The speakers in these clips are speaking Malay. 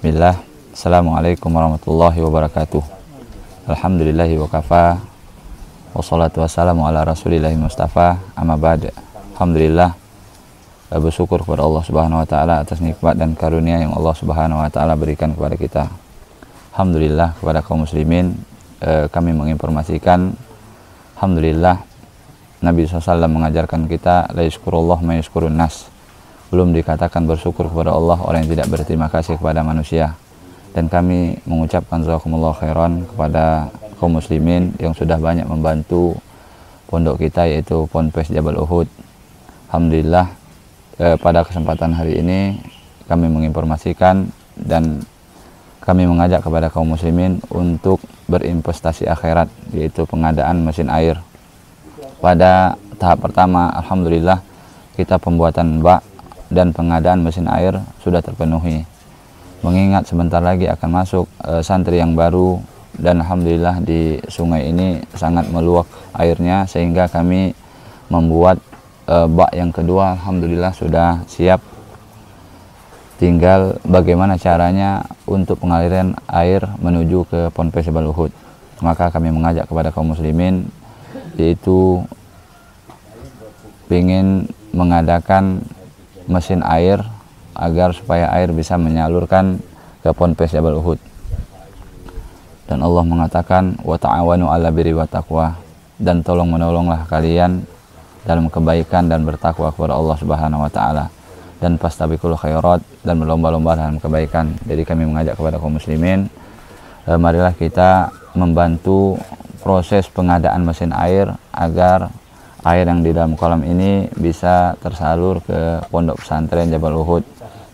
Bismillah. Assalamualaikum warahmatullahi wabarakatuh. Alhamdulillahi wa kafa. Wassalatu wassalamu ala rasulillahi mustafa. Amma ba'd. Alhamdulillah, bersyukur kepada Allah Subhanahu wa taala atas nikmat dan karunia yang Allah Subhanahu wa taala berikan kepada kita. Alhamdulillah, kepada kaum muslimin kami menginformasikan, alhamdulillah Nabi SAW mengajarkan kita la yashkurullah ma yashkurun nas. Belum dikatakan bersyukur kepada Allah orang yang tidak berterima kasih kepada manusia. Dan kami mengucapkan jazakumullah khairan kepada kaum muslimin yang sudah banyak membantu pondok kita, yaitu Ponpes Jabal Uhud. Alhamdulillah, pada kesempatan hari ini kami menginformasikan dan kami mengajak kepada kaum muslimin untuk berinvestasi akhirat, yaitu pengadaan mesin air. Pada tahap pertama, alhamdulillah, kita pembuatan bak dan pengadaan mesin air sudah terpenuhi. Mengingat sebentar lagi akan masuk santri yang baru, dan alhamdulillah di sungai ini sangat meluap airnya, sehingga kami membuat bak yang kedua, alhamdulillah sudah siap. Tinggal bagaimana caranya untuk pengaliran air menuju ke Ponpes Jabal Uhud. Maka kami mengajak kepada kaum muslimin, yaitu ingin mengadakan mesin air agar supaya air bisa menyalurkan ke Ponpes Jabal Uhud. Dan Allah mengatakan wa ta'awanu 'ala birri wa taqwa, dan tolong menolonglah kalian dalam kebaikan dan bertakwa kepada Allah Subhanahu wa taala, dan fastabiqul khairat, dan berlomba-lomba dalam kebaikan. Jadi kami mengajak kepada kaum muslimin, marilah kita membantu proses pengadaan mesin air agar air yang di dalam kolam ini bisa tersalur ke pondok pesantren Jabal Uhud.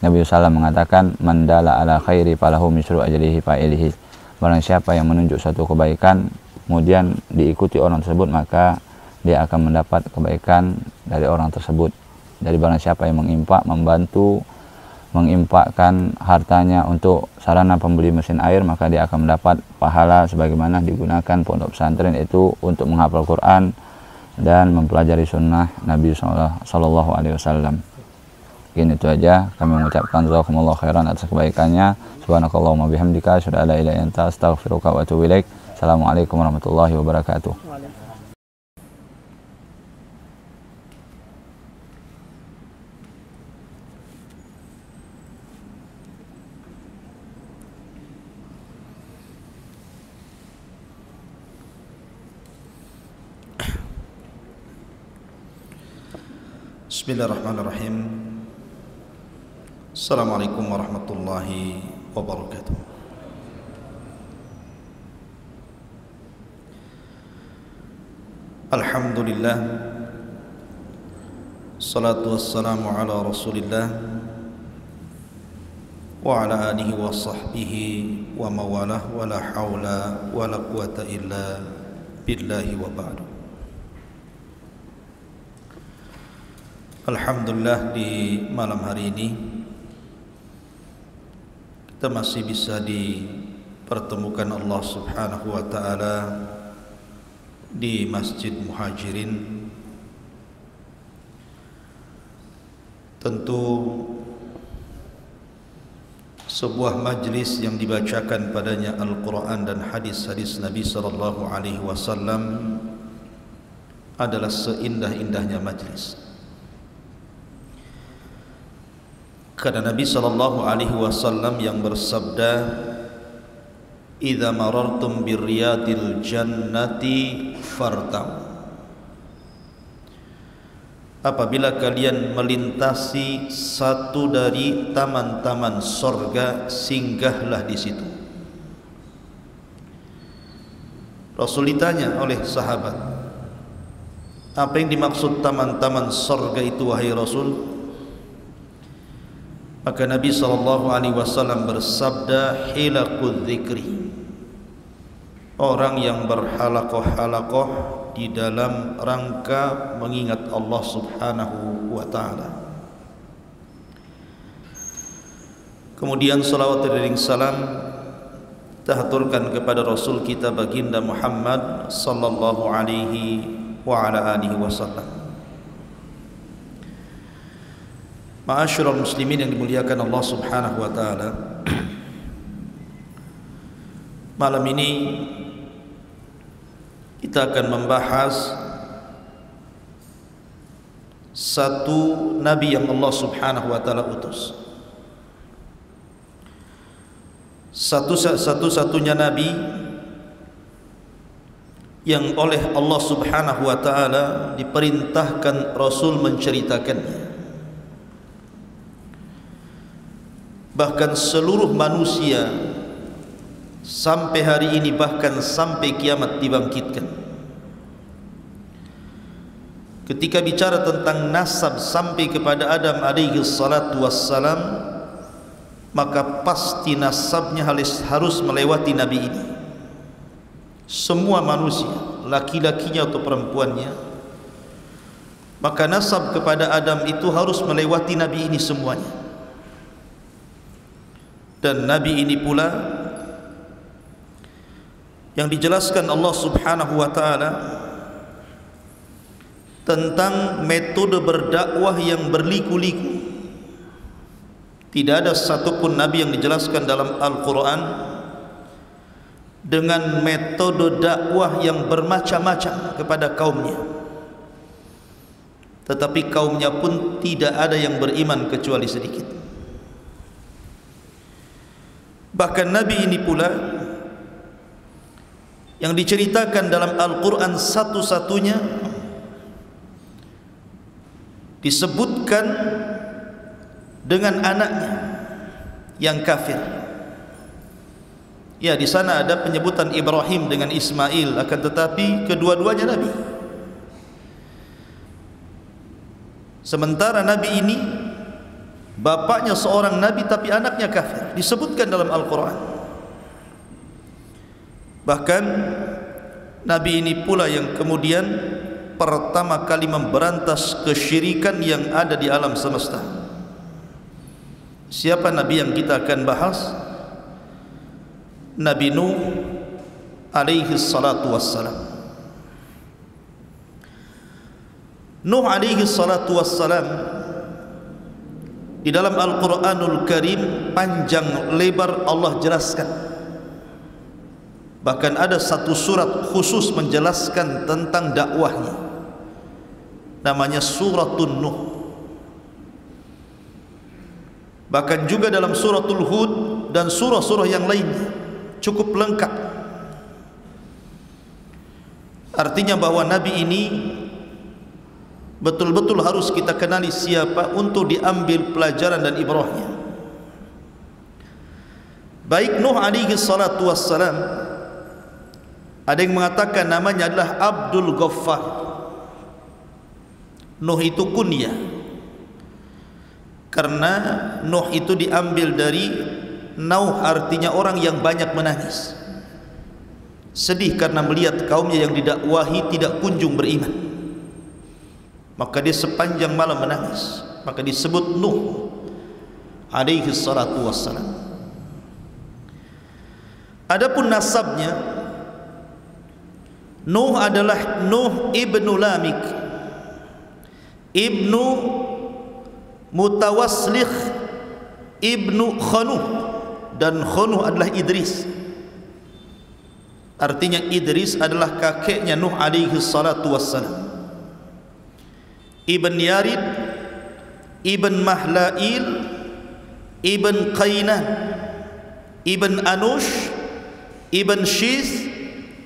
Nabi SAW mengatakan, mandala ala khairi falahu misru ajrihi fa'ilihi. Barang siapa yang menunjuk suatu kebaikan kemudian diikuti orang tersebut, maka dia akan mendapat kebaikan dari orang tersebut. Dari barang siapa yang membantu mengimpakkan hartanya untuk sarana pembeli mesin air, maka dia akan mendapat pahala sebagaimana digunakan pondok pesantren itu untuk menghafal Quran dan mempelajari sunnah Nabi Sallallahu Alaihi Wasallam. Ini itu aja, kami mengucapkan jazakumullah khairan atas kebaikannya. Subhanakallahumma bihamdika asyhadu an la ilaha illa anta astaghfiruka wa atubu ilaik. Assalamualaikum warahmatullahi wabarakatuh. Bismillahirrahmanirrahim. Assalamualaikum warahmatullahi wabarakatuh. Alhamdulillah, salatu wassalamu ala rasulillah wa ala alihi wa sahbihi wa mawalah, wa la hawla wa la quwata illa billahi wa ba'du. Alhamdulillah, di malam hari ini kita masih bisa dipertemukan Allah Subhanahu wa taala di Masjid Muhajirin. Tentu sebuah majlis yang dibacakan padanya Al-Quran dan hadis-hadis Nabi sallallahu alaihi wasallam adalah seindah-indahnya majlis. Karena Nabi sallallahu alaihi wasallam yang bersabda, "Idza marartum birriyadil jannati fartau." Apabila kalian melintasi satu dari taman-taman sorga, singgahlah di situ. Rasul ditanya oleh sahabat, apa yang dimaksud taman-taman sorga itu wahai Rasul? Maka Nabi SAW bersabda, hilaqud dzikri, orang yang berhalakoh-halakoh di dalam rangka mengingat Allah Subhanahu wa ta'ala. Kemudian salawat dan salam kita haturkan kepada Rasul kita baginda Muhammad sallallahu alaihi wa ala alihi wasallam. Ma'asyiral muslimin yang dimuliakan Allah Subhanahu wa taala. Malam ini kita akan membahas satu nabi yang Allah Subhanahu wa taala utus. Satu-satunya nabi yang oleh Allah Subhanahu wa taala diperintahkan Rasul menceritakannya. Bahkan seluruh manusia sampai hari ini, bahkan sampai kiamat dibangkitkan, ketika bicara tentang nasab sampai kepada Adam alaihi salatu wassalam, maka pasti nasabnya harus melewati nabi ini. Semua manusia, laki-lakinya atau perempuannya, maka nasab kepada Adam itu harus melewati nabi ini semuanya. Dan nabi ini pula yang dijelaskan Allah Subhanahu wa taala tentang metode berdakwah yang berliku-liku. Tidak ada satupun nabi yang dijelaskan dalam Al-Quran dengan metode dakwah yang bermacam-macam kepada kaumnya, tetapi kaumnya pun tidak ada yang beriman kecuali sedikit. Bahkan nabi ini pula yang diceritakan dalam Al-Quran satu-satunya disebutkan dengan anaknya yang kafir. Ya, di sana ada penyebutan Ibrahim dengan Ismail, akan tetapi kedua-duanya nabi. Sementara nabi ini bapaknya seorang nabi tapi anaknya kafir, disebutkan dalam Al-Quran. Bahkan nabi ini pula yang kemudian pertama kali memberantas kesyirikan yang ada di alam semesta. Siapa nabi yang kita akan bahas? Nabi Nuh alaihi salatu wassalam. Nuh alaihi salatu wassalam di dalam Al-Quranul Karim panjang lebar Allah jelaskan. Bahkan ada satu surat khusus menjelaskan tentang dakwahnya, namanya Suratun Nuh. Bahkan juga dalam Suratul Hud dan surah-surah yang lainnya cukup lengkap. Artinya bahwa nabi ini betul-betul harus kita kenali siapa untuk diambil pelajaran dan ibrahnya. Baik Nuh alaihi salatu wassalam, ada yang mengatakan namanya adalah Abdul Ghaffar. Nuh itu kunyah, karena Nuh itu diambil dari Nauh, artinya orang yang banyak menangis, sedih karena melihat kaumnya yang didakwahi tidak kunjung beriman. Maka dia sepanjang malam menangis, maka disebut Nuh alaihi salatu wassalam. Adapun nasabnya, Nuh adalah Nuh ibnu Lamik, ibnu Mutawaslikh, ibnu Khanuh, dan Khanuh adalah Idris. Artinya Idris adalah kakeknya Nuh alaihi salatu wassalam. Ibn Yarid, Ibn Mahlail, Ibn Qainan, Ibn Anush, Ibn Shith,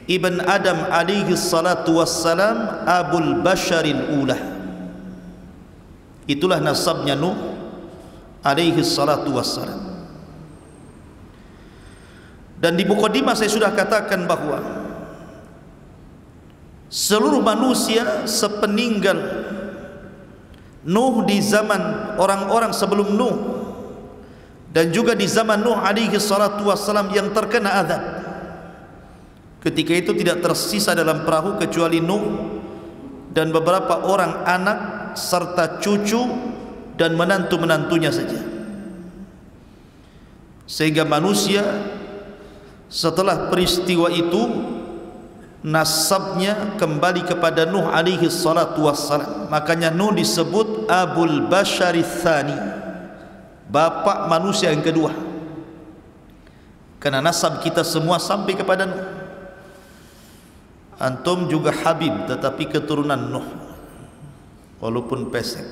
Ibn Adam alaihi salatu wassalam, Abul Basharil Ulah. Itulah nasabnya Nuh alaihi salatu wassalam. Dan di mukadimah saya sudah katakan bahwa seluruh manusia sepeninggal Nuh, di zaman orang-orang sebelum Nuh dan juga di zaman Nuh alaihi salatu wassalam yang terkena azab, ketika itu tidak tersisa dalam perahu kecuali Nuh dan beberapa orang anak serta cucu dan menantu-menantunya saja. Sehingga manusia setelah peristiwa itu nasabnya kembali kepada Nuh alaihi salatu wassalam. Makanya Nuh disebut Abul Basharits Tsani, bapak manusia yang kedua, Karena nasab kita semua sampai kepada Nuh. Antum juga Habib tetapi keturunan Nuh, walaupun pesek.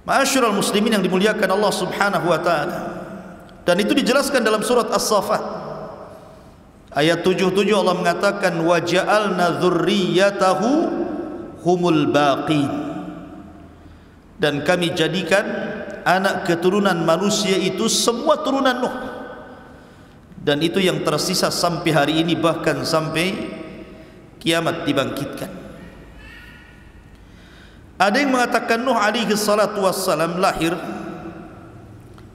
Ma'asyiral muslimin yang dimuliakan Allah Subhanahu wa taala. Dan itu dijelaskan dalam surat As-Saffat. Ayat 77 Allah mengatakan wa ja'alna dzurriyyatahu humul baqin. Dan kami jadikan anak keturunan manusia itu semua turunan Nuh. Dan itu yang tersisa sampai hari ini, bahkan sampai kiamat dibangkitkan. Ada yang mengatakan Nuh alaihi salatu wassalam lahir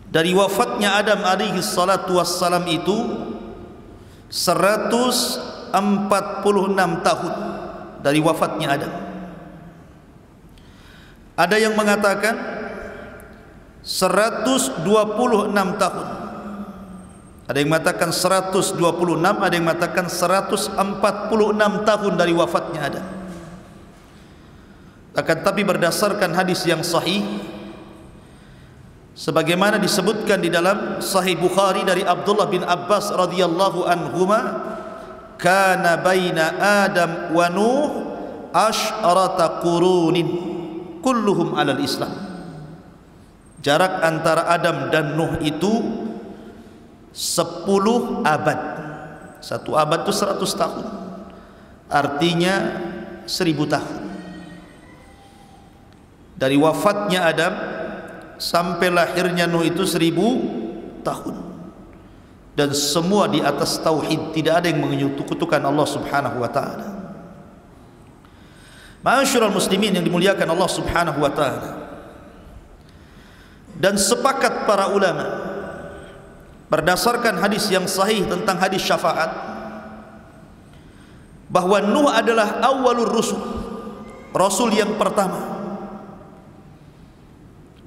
dari wafatnya Adam alaihi salatu wassalam itu 146 tahun dari wafatnya Adam. Ada yang mengatakan 126 tahun. Ada yang mengatakan 126, ada yang mengatakan 146 tahun dari wafatnya Adam. Akan tapi berdasarkan hadis yang sahih, sebagaimana disebutkan di dalam Sahih Bukhari dari Abdullah bin Abbas radhiyallahu anhuma, kana baina Adam wa Nuh asyrata qurunin kulluhum alal Islam. Jarak antara Adam dan Nuh itu 10 abad. Satu abad itu 100 tahun, artinya 1000 tahun. Dari wafatnya Adam sampai lahirnya Nuh itu 1000 tahun. Dan semua di atas tauhid, tidak ada yang menyekutukan Allah Subhanahu wa taala. Ma'asyiral muslimin yang dimuliakan Allah Subhanahu wa taala. Dan sepakat para ulama berdasarkan hadis yang sahih tentang hadis syafaat bahwa Nuh adalah awwalur rusul, rasul yang pertama.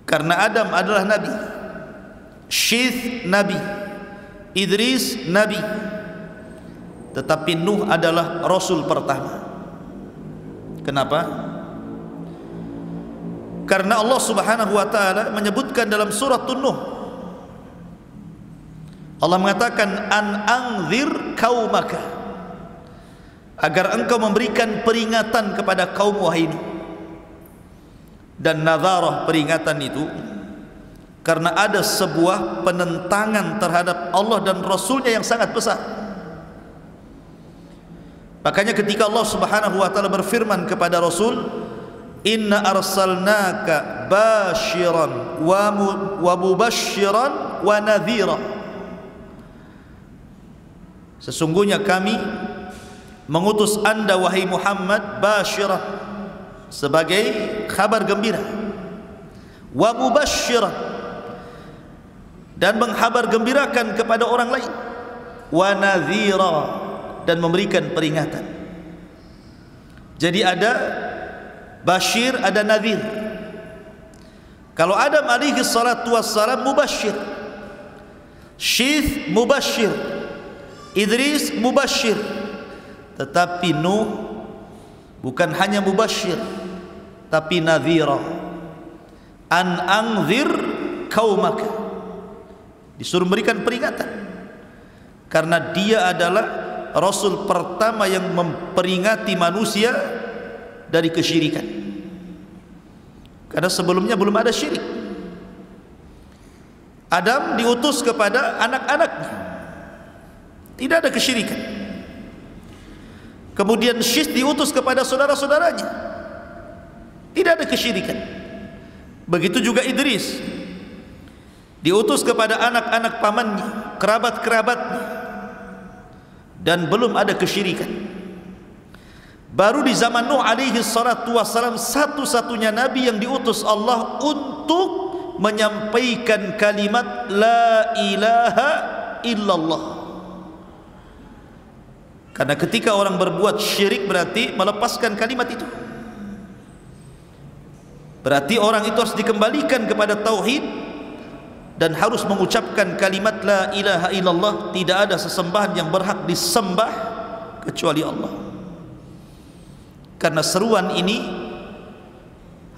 Karena Adam adalah nabi, Syith nabi, Idris nabi, tetapi Nuh adalah rasul pertama. Kenapa? Karena Allah Subhanahu wa taala menyebutkan dalam surah Nuh, Allah mengatakan an anzir qaumaka, agar engkau memberikan peringatan kepada kaum wahai Nuh. Dan nadharah, peringatan itu karena ada sebuah penentangan terhadap Allah dan Rasulnya yang sangat besar. Makanya ketika Allah Subhanahu wa taala berfirman kepada Rasul, inna arsalnaka basyiran wa mubasyiran wa nadhira, sesungguhnya kami mengutus anda wahai Muhammad basyirah, sebagai kabar gembira, wa mubasyiran, dan menghabar gembirakan kepada orang lain, wa nadhira, dan memberikan peringatan. Jadi ada basyir, ada nadhir. Kalau Adam alaihi salatu wassalam mubasyir, Syith mubasyir, Idris mubasyir, tetapi Nuh bukan hanya mubasyir tapi nadhira. An anzir qaumaka, disuruh memberikan peringatan, karena dia adalah rasul pertama yang memperingati manusia dari kesyirikan. Karena sebelumnya belum ada syirik. Adam diutus kepada anak-anaknya, tidak ada kesyirikan. Kemudian Syith diutus kepada saudara-saudaranya, tidak ada kesyirikan. Begitu juga Idris diutus kepada anak-anak pamannya, kerabat-kerabatnya, dan belum ada kesyirikan. Baru di zaman Nuh alaihi salatu wassalam, satu-satunya nabi yang diutus Allah untuk menyampaikan kalimat la ilaha illallah. Karena ketika orang berbuat syirik berarti melepaskan kalimat itu. Berarti orang itu harus dikembalikan kepada tauhid dan harus mengucapkan kalimat la ilaha illallah, tidak ada sesembahan yang berhak disembah kecuali Allah. Karena seruan ini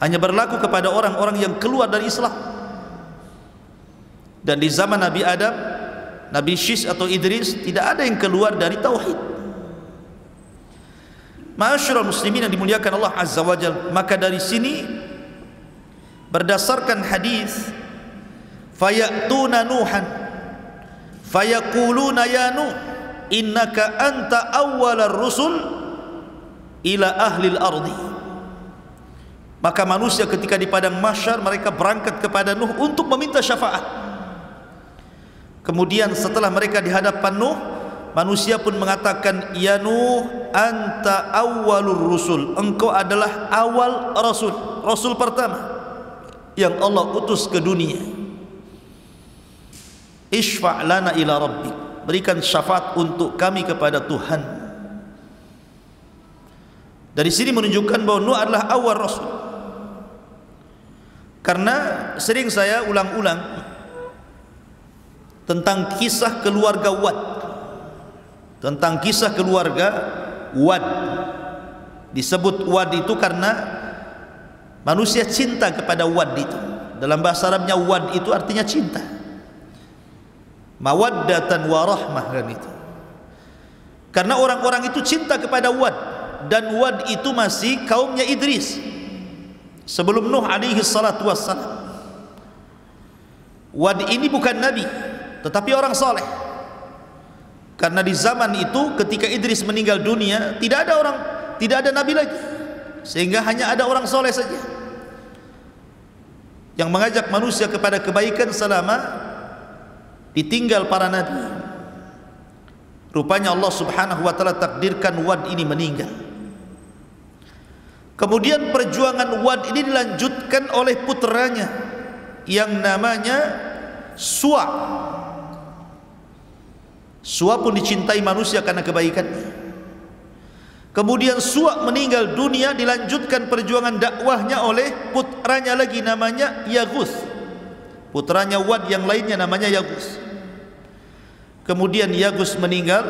hanya berlaku kepada orang-orang yang keluar dari Islam. Dan di zaman Nabi Adam, Nabi Syis atau Idris, tidak ada yang keluar dari tauhid. Ma'asyiral muslimin yang dimuliakan Allah Azza wa Jalla, maka dari sini berdasarkan hadis, fayatuna Nuhan fayaquluna ya Nuh innaka anta awwalar rusul ila ahli al-ardi. Maka manusia ketika di padang mahsyar mereka berangkat kepada Nuh untuk meminta syafaat. Kemudian setelah mereka di hadapan Nuh, manusia pun mengatakan, ya Nuh anta awwalur rusul, engkau adalah awal rasul, rasul pertama yang Allah utus ke dunia. Ishfa' lana ila rabbik, berikan syafaat untuk kami kepada Tuhan. Dari sini menunjukkan bahwa Nuh adalah awal rasul. Karena sering saya ulang-ulang tentang kisah keluarga Wad, tentang kisah keluarga Wad. Disebut Wad itu karena manusia cinta kepada Wad itu. Dalam bahasa Arabnya Wad itu artinya cinta, mawaddatan wa rahmah kan itu. Karena orang-orang itu cinta kepada Wad, dan Wad itu masih kaumnya Idris sebelum Nuh alaihi salatu wassalam. Wad ini bukan nabi, tetapi orang soleh. Karena di zaman itu ketika Idris meninggal dunia, tidak ada nabi lagi, sehingga hanya ada orang soleh saja yang mengajak manusia kepada kebaikan selama ditinggal para nabi. Rupanya Allah subhanahu wa ta'ala takdirkan Wad ini meninggal. Kemudian perjuangan Wad ini dilanjutkan oleh putranya yang namanya Suwa. Suwa pun dicintai manusia karena kebaikannya. Kemudian Suwa meninggal dunia, dilanjutkan perjuangan dakwahnya oleh putranya lagi namanya Yaguth. Putranya Wad yang lainnya namanya Yaguth. Kemudian Yaguth meninggal,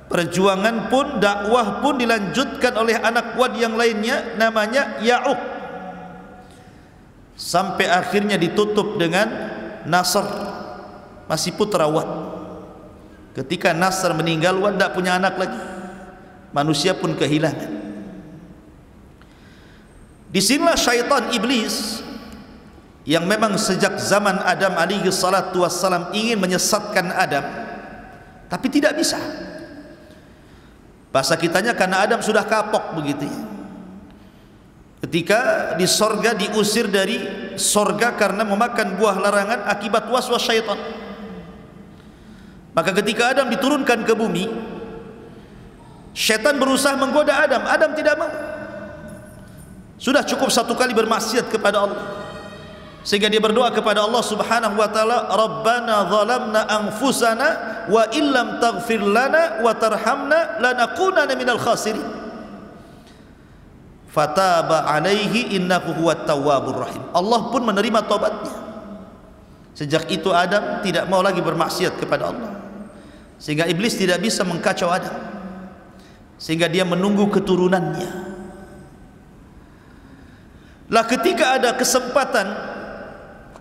perjuangan pun, dakwah pun dilanjutkan oleh anak Wad yang lainnya namanya Ya'uq, sampai akhirnya ditutup dengan Nasr, masih putra Wad. Ketika Nasr meninggal, Wad tidak punya anak lagi, manusia pun kehilangan. Disinilah syaitan iblis yang memang sejak zaman Adam alaihi salatu wassalam ingin menyesatkan Adam, tapi tidak bisa. Bahasa kitanya karena Adam sudah kapok begitu ya. Ketika di sorga diusir dari sorga karena memakan buah larangan akibat waswas syaitan. Maka ketika Adam diturunkan ke bumi, syaitan berusaha menggoda Adam. Adam tidak mau. Sudah cukup satu kali bermaksiat kepada Allah, sehingga dia berdoa kepada Allah subhanahu wa ta'ala, Rabbana zalamna anfusana wa illam taghfir lana wa tarhamna lanakunanna minal khasirin. Fataba alaihi innahu huwat tawwabur rahim. Allah pun menerima taubatnya. Sejak itu Adam tidak mau lagi bermaksiat kepada Allah, sehingga iblis tidak bisa mengkacau Adam, sehingga dia menunggu keturunannya. Lah ketika ada kesempatan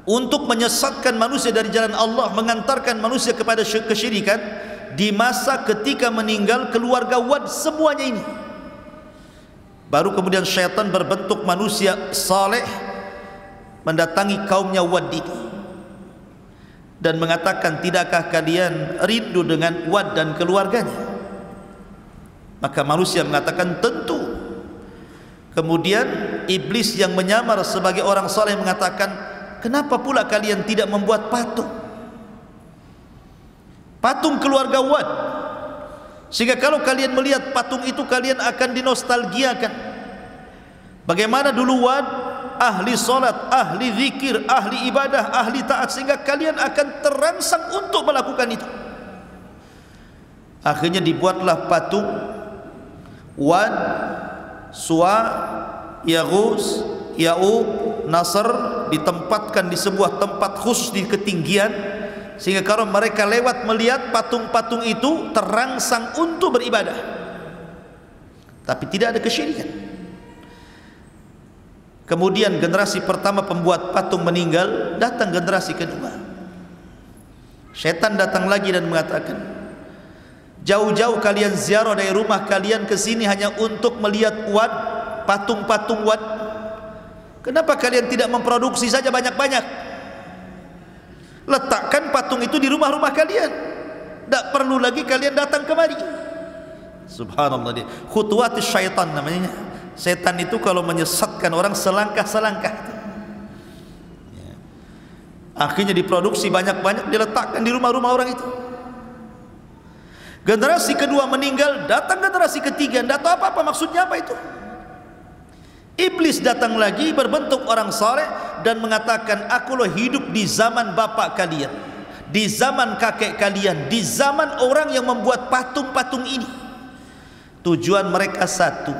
untuk menyesatkan manusia dari jalan Allah, mengantarkan manusia kepada kesyirikan, di masa ketika meninggal keluarga Wad semuanya ini, baru kemudian syaitan berbentuk manusia saleh mendatangi kaumnya Wad ini dan mengatakan, tidakkah kalian rindu dengan Wad dan keluarganya? Maka manusia mengatakan tentu. Kemudian iblis yang menyamar sebagai orang saleh mengatakan, kenapa pula kalian tidak membuat patung? Patung keluarga Wad, sehingga kalau kalian melihat patung itu kalian akan dinostalgiakan. Bagaimana dulu Wad ahli salat, ahli zikir, ahli ibadah, ahli taat, sehingga kalian akan terangsang untuk melakukan itu. Akhirnya dibuatlah patung Wad, Suwa, Yaghus, Ya'uq, Nasr, ditempatkan di sebuah tempat khusus di ketinggian, sehingga kalau mereka lewat melihat patung-patung itu terangsang untuk beribadah, tapi tidak ada kesyirikan. Kemudian generasi pertama pembuat patung meninggal, datang generasi kedua. Syaitan datang lagi dan mengatakan, jauh-jauh kalian ziarah dari rumah kalian ke sini hanya untuk melihat Wad, patung-patung Wad. Kenapa kalian tidak memproduksi saja banyak-banyak? Letakkan patung itu di rumah-rumah kalian. Tak perlu lagi kalian datang kemari. Subhanallah, dia khutuwatis syaitan namanya. Setan itu kalau menyesatkan orang selangkah-selangkah. Akhirnya diproduksi banyak-banyak, diletakkan di rumah-rumah orang itu. Generasi kedua meninggal, datang generasi ketiga, tidak tahu apa-apa maksudnya apa itu. Iblis datang lagi berbentuk orang saleh dan mengatakan, aku loh hidup di zaman bapak kalian, di zaman kakek kalian, di zaman orang yang membuat patung-patung ini. Tujuan mereka satu,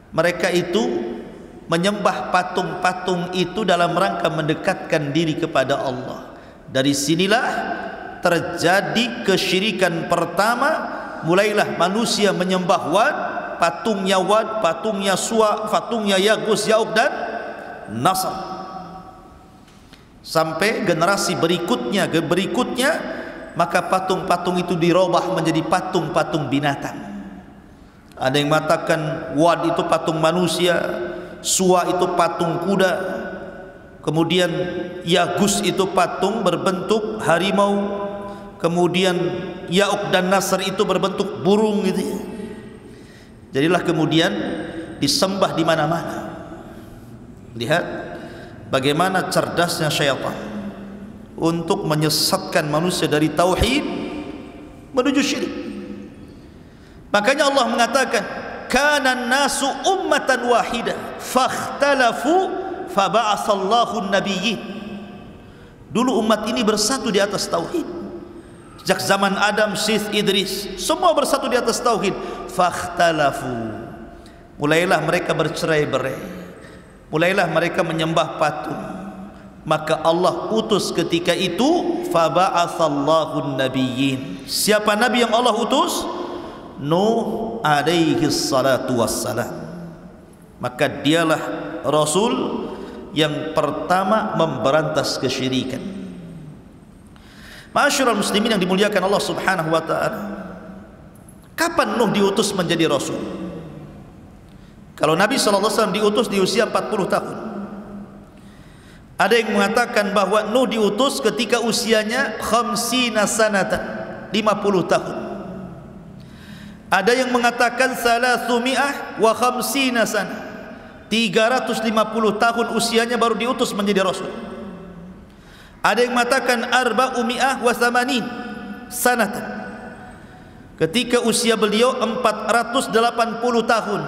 mereka itu menyembah patung-patung itu dalam rangka mendekatkan diri kepada Allah. Dari sinilah terjadi kesyirikan pertama. Mulailah manusia menyembah Wad, patungnya Wad, patungnya Suwa, patungnya Yagus, Yauk dan Nasr. Sampai generasi berikutnya, maka patung-patung itu dirubah menjadi patung-patung binatang. Ada yang mengatakan Wad itu patung manusia, Suwa itu patung kuda, kemudian Yagus itu patung berbentuk harimau, kemudian Yauk dan Nasr itu berbentuk burung gitu ya. Jadilah kemudian disembah di mana-mana. Lihat bagaimana cerdasnya syaitan untuk menyesatkan manusia dari tauhid menuju syirik. Makanya Allah mengatakan, kana nasu ummatan wahidah fakhtalafu faba'atsallahu an-nabiyyin. Dulu umat ini bersatu di atas tauhid. Sejak zaman Adam, Syith, Idris, semua bersatu di atas tauhid. Fakhtalafu, mulailah mereka bercerai-berai, mulailah mereka menyembah patung. Maka Allah utus ketika itu faba'atsallahu an-nabiyyin. Siapa nabi yang Allah utus? Nuh alaihi salatu wassalam. Maka dialah Rasul yang pertama memberantas kesyirikan. Ma'asyiral muslimin yang dimuliakan Allah subhanahu wa ta'ala, kapan Nuh diutus menjadi Rasul? Kalau Nabi SAW diutus di usia 40 tahun. Ada yang mengatakan bahwa Nuh diutus ketika usianya 50 sanatan, 50 tahun. Ada yang mengatakan 350 sana, 350 tahun usianya baru diutus menjadi Rasul. Ada yang mengatakan 480 sanatan, ketika usia beliau 480 tahun.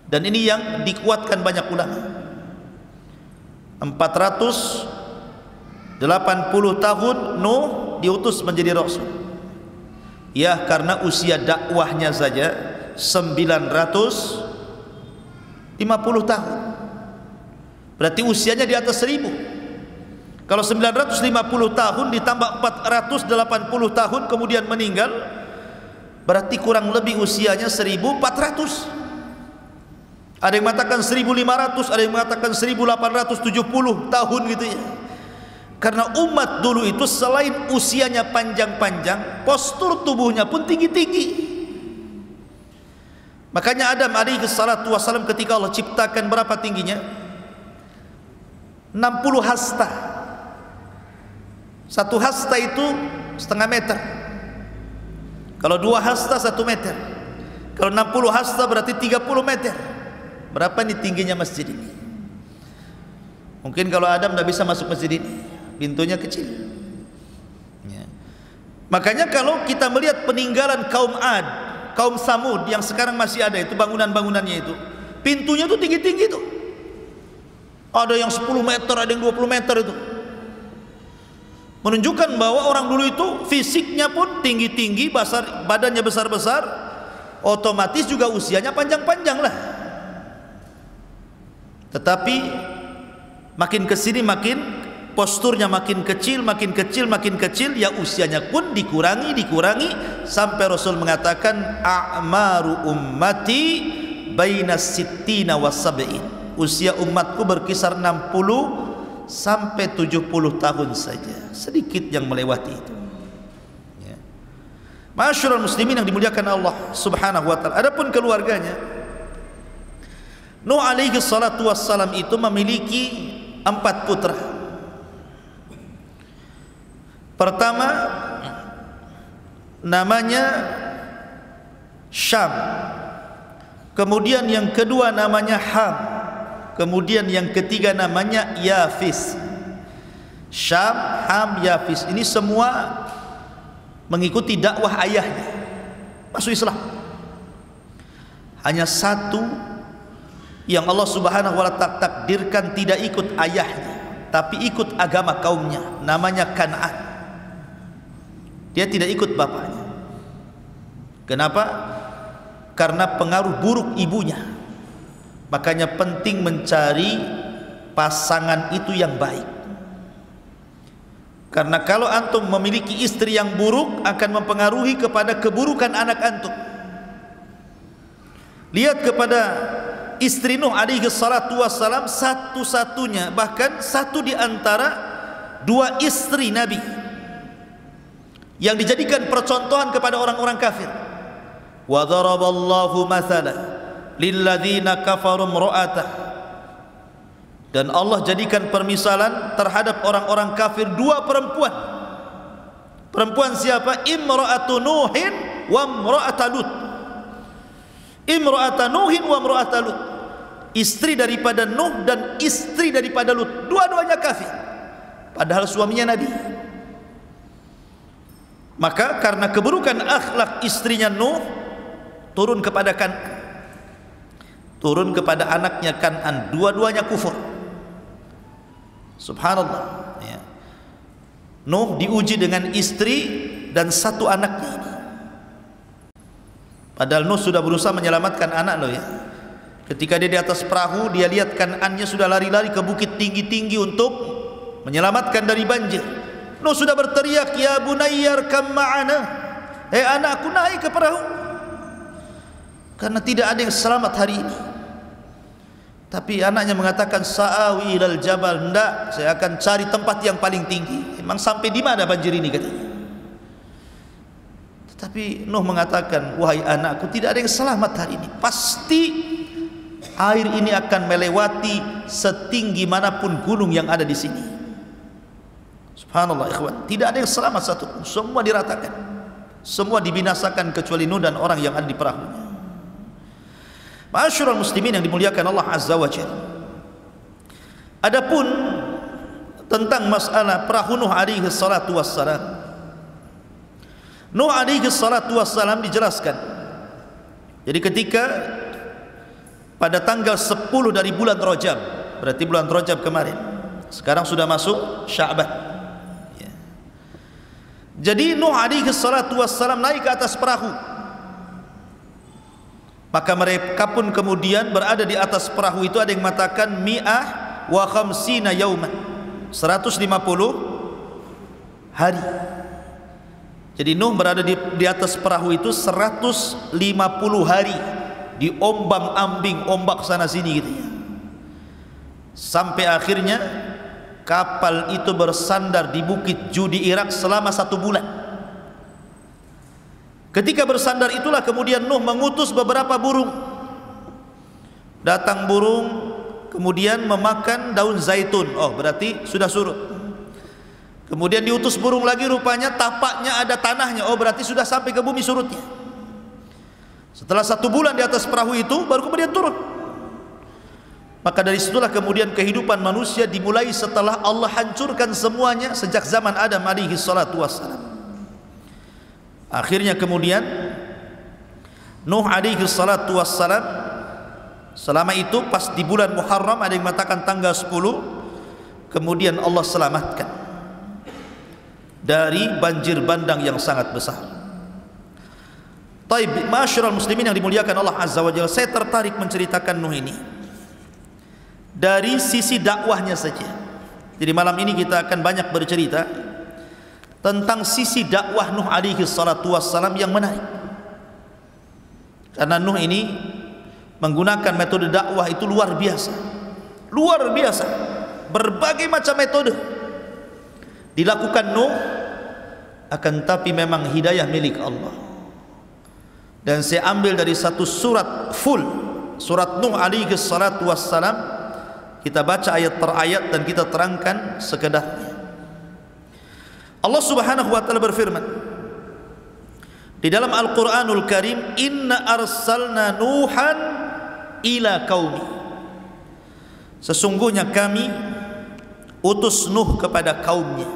Dan ini yang dikuatkan banyak ulama. 480 tahun Nuh diutus menjadi Rasul. Ya, karena usia dakwahnya saja 950 tahun. Berarti usianya di atas 1000. Kalau 950 tahun ditambah 480 tahun kemudian meninggal, berarti kurang lebih usianya 1400. Ada yang mengatakan 1500, ada yang mengatakan 1870 tahun gitu ya. Karena umat dulu itu selain usianya panjang-panjang, postur tubuhnya pun tinggi-tinggi. Makanya Adam alaihi salatu wassalam ketika Allah ciptakan berapa tingginya? 60 hasta. Satu hasta itu setengah meter. Kalau 2 hasta 1 meter. Kalau 60 hasta berarti 30 meter. Berapa nih tingginya masjid ini? Mungkin kalau Adam tidak bisa masuk masjid ini, pintunya kecil ya. Makanya kalau kita melihat peninggalan kaum Ad, kaum Samud yang sekarang masih ada itu, bangunan-bangunannya itu pintunya tuh tinggi-tinggi tuh. Ada yang 10 meter, ada yang 20 meter itu. Menunjukkan bahwa orang dulu itu fisiknya pun tinggi-tinggi, badannya besar-besar, otomatis juga usianya panjang-panjang lah. Tetapi makin kesini makin posturnya makin kecil, makin kecil, makin kecil, ya usianya pun dikurangi sampai Rasul mengatakan a'maru ummati baina sittina wa sab'in. Usia umatku berkisar 60 sampai 70 tahun saja, sedikit yang melewati itu. Ya. Ma'asyiral muslimin yang dimuliakan Allah Subhanahu wa taala. Adapun keluarganya, Nuh alaihi salatu wassalam itu memiliki 4 putra. Pertama namanya Syam, kemudian yang kedua namanya Ham, kemudian yang ketiga namanya Yafis. Syam, Ham, Yafis ini semua mengikuti dakwah ayahnya, masuk Islam. Hanya satu yang Allah Subhanahu wa ta'ala takdirkan tidak ikut ayahnya, tapi ikut agama kaumnya, namanya Kan'an. Dia tidak ikut bapaknya. Kenapa? Karena pengaruh buruk ibunya. Makanya penting mencari pasangan itu yang baik. Karena kalau antum memiliki istri yang buruk, akan mempengaruhi kepada keburukan anak antum. Lihat kepada istri Nuh alaihi salatu wassalam, satu-satunya, bahkan satu di antara 2 istri Nabi yang dijadikan percontohan kepada orang-orang kafir. Wa daraballahu mathala lilladzina kafaru imra'atah, dan Allah jadikan permisalan terhadap orang-orang kafir 2 perempuan. Perempuan siapa? Imra'atu Nuhin wa imra'atu Lut. Imra'atu Nuhin wa imra'atu Lut, istri daripada Nuh dan istri daripada Lut, dua-duanya kafir, padahal suaminya Nabi. Maka karena keburukan akhlak istrinya Nuh, turun kepada turun kepada anaknya Kan'an, dua-duanya kufur. Subhanallah, ya. Nuh diuji dengan istri dan 1 anaknya ini. Padahal Nuh sudah berusaha menyelamatkan anak loh ya. Ketika dia di atas perahu, dia lihat Kan'annya sudah lari-lari ke bukit tinggi-tinggi untuk menyelamatkan dari banjir. Nuh sudah berteriak, ya bunayyar kam ma'ana, anakku naik ke perahu, karena tidak ada yang selamat hari ini. Tapi anaknya mengatakan, sa'awi ilal jabal, hendak saya akan cari tempat yang paling tinggi. Emang sampai di mana banjir ini katanya. Tetapi Nuh mengatakan, wahai anakku, tidak ada yang selamat hari ini. Pasti air ini akan melewati setinggi manapun gunung yang ada di sini. Subhanallah ikhwan, tidak ada yang selamat satu pun, semua diratakan, semua dibinasakan kecuali Nuh dan orang yang ada di perahunya. Ma'asyiral muslimin yang dimuliakan Allah Azza wa Jalla. Adapun tentang masalah perahu Nuh alaihi salatu wassalam, Nuh alaihi salatu wassalam dijelaskan. Jadi ketika pada tanggal 10 dari bulan Rajab, berarti bulan Rajab kemarin, sekarang sudah masuk Sya'ban. Jadi Nuh alaihi salatu wassalam naik ke atas perahu. Maka mereka pun kemudian berada di atas perahu itu, ada yang mengatakan mi'ah wa khamsina yauman, 150 hari. Jadi Nuh berada di atas perahu itu 150 hari, diombang-ambing ombak sana sini gitu ya. Sampai akhirnya kapal itu bersandar di Bukit Judi Irak selama 1 bulan. Ketika bersandar itulah kemudian Nuh mengutus beberapa burung. Datang burung kemudian memakan daun zaitun. Oh, berarti sudah surut. Kemudian diutus burung lagi, rupanya tapaknya ada tanahnya. Oh, berarti sudah sampai ke bumi surutnya. Setelah 1 bulan di atas perahu itu baru kemudian turun. Maka dari situlah kemudian kehidupan manusia dimulai setelah Allah hancurkan semuanya sejak zaman Adam alaihi salatu wassalam. Akhirnya kemudian Nuh alaihi salatu wassalam, selama itu pas di bulan Muharram, ada yang mengatakan tanggal 10, kemudian Allah selamatkan dari banjir bandang yang sangat besar. Taib, ma'asyiral muslimin yang dimuliakan Allah Azza wa Jalla, saya tertarik menceritakan Nuh ini dari sisi dakwahnya saja. Jadi malam ini kita akan banyak bercerita tentang sisi dakwah Nuh alaihi salatu wassalam yang menarik. Karena Nuh ini menggunakan metode dakwah itu luar biasa. Luar biasa. berbagai macam metode dilakukan Nuh, akan tapi memang hidayah milik Allah. Dan saya ambil dari satu surat full, surat Nuh alaihi salatu wassalam. Kita baca ayat per ayat dan kita terangkan sekedarnya. Allah Subhanahu wa taala berfirman di dalam Al-Qur'anul Karim, "Inna arsalna Nuhan ila qaumi." Sesungguhnya kami utus Nuh kepada kaumnya.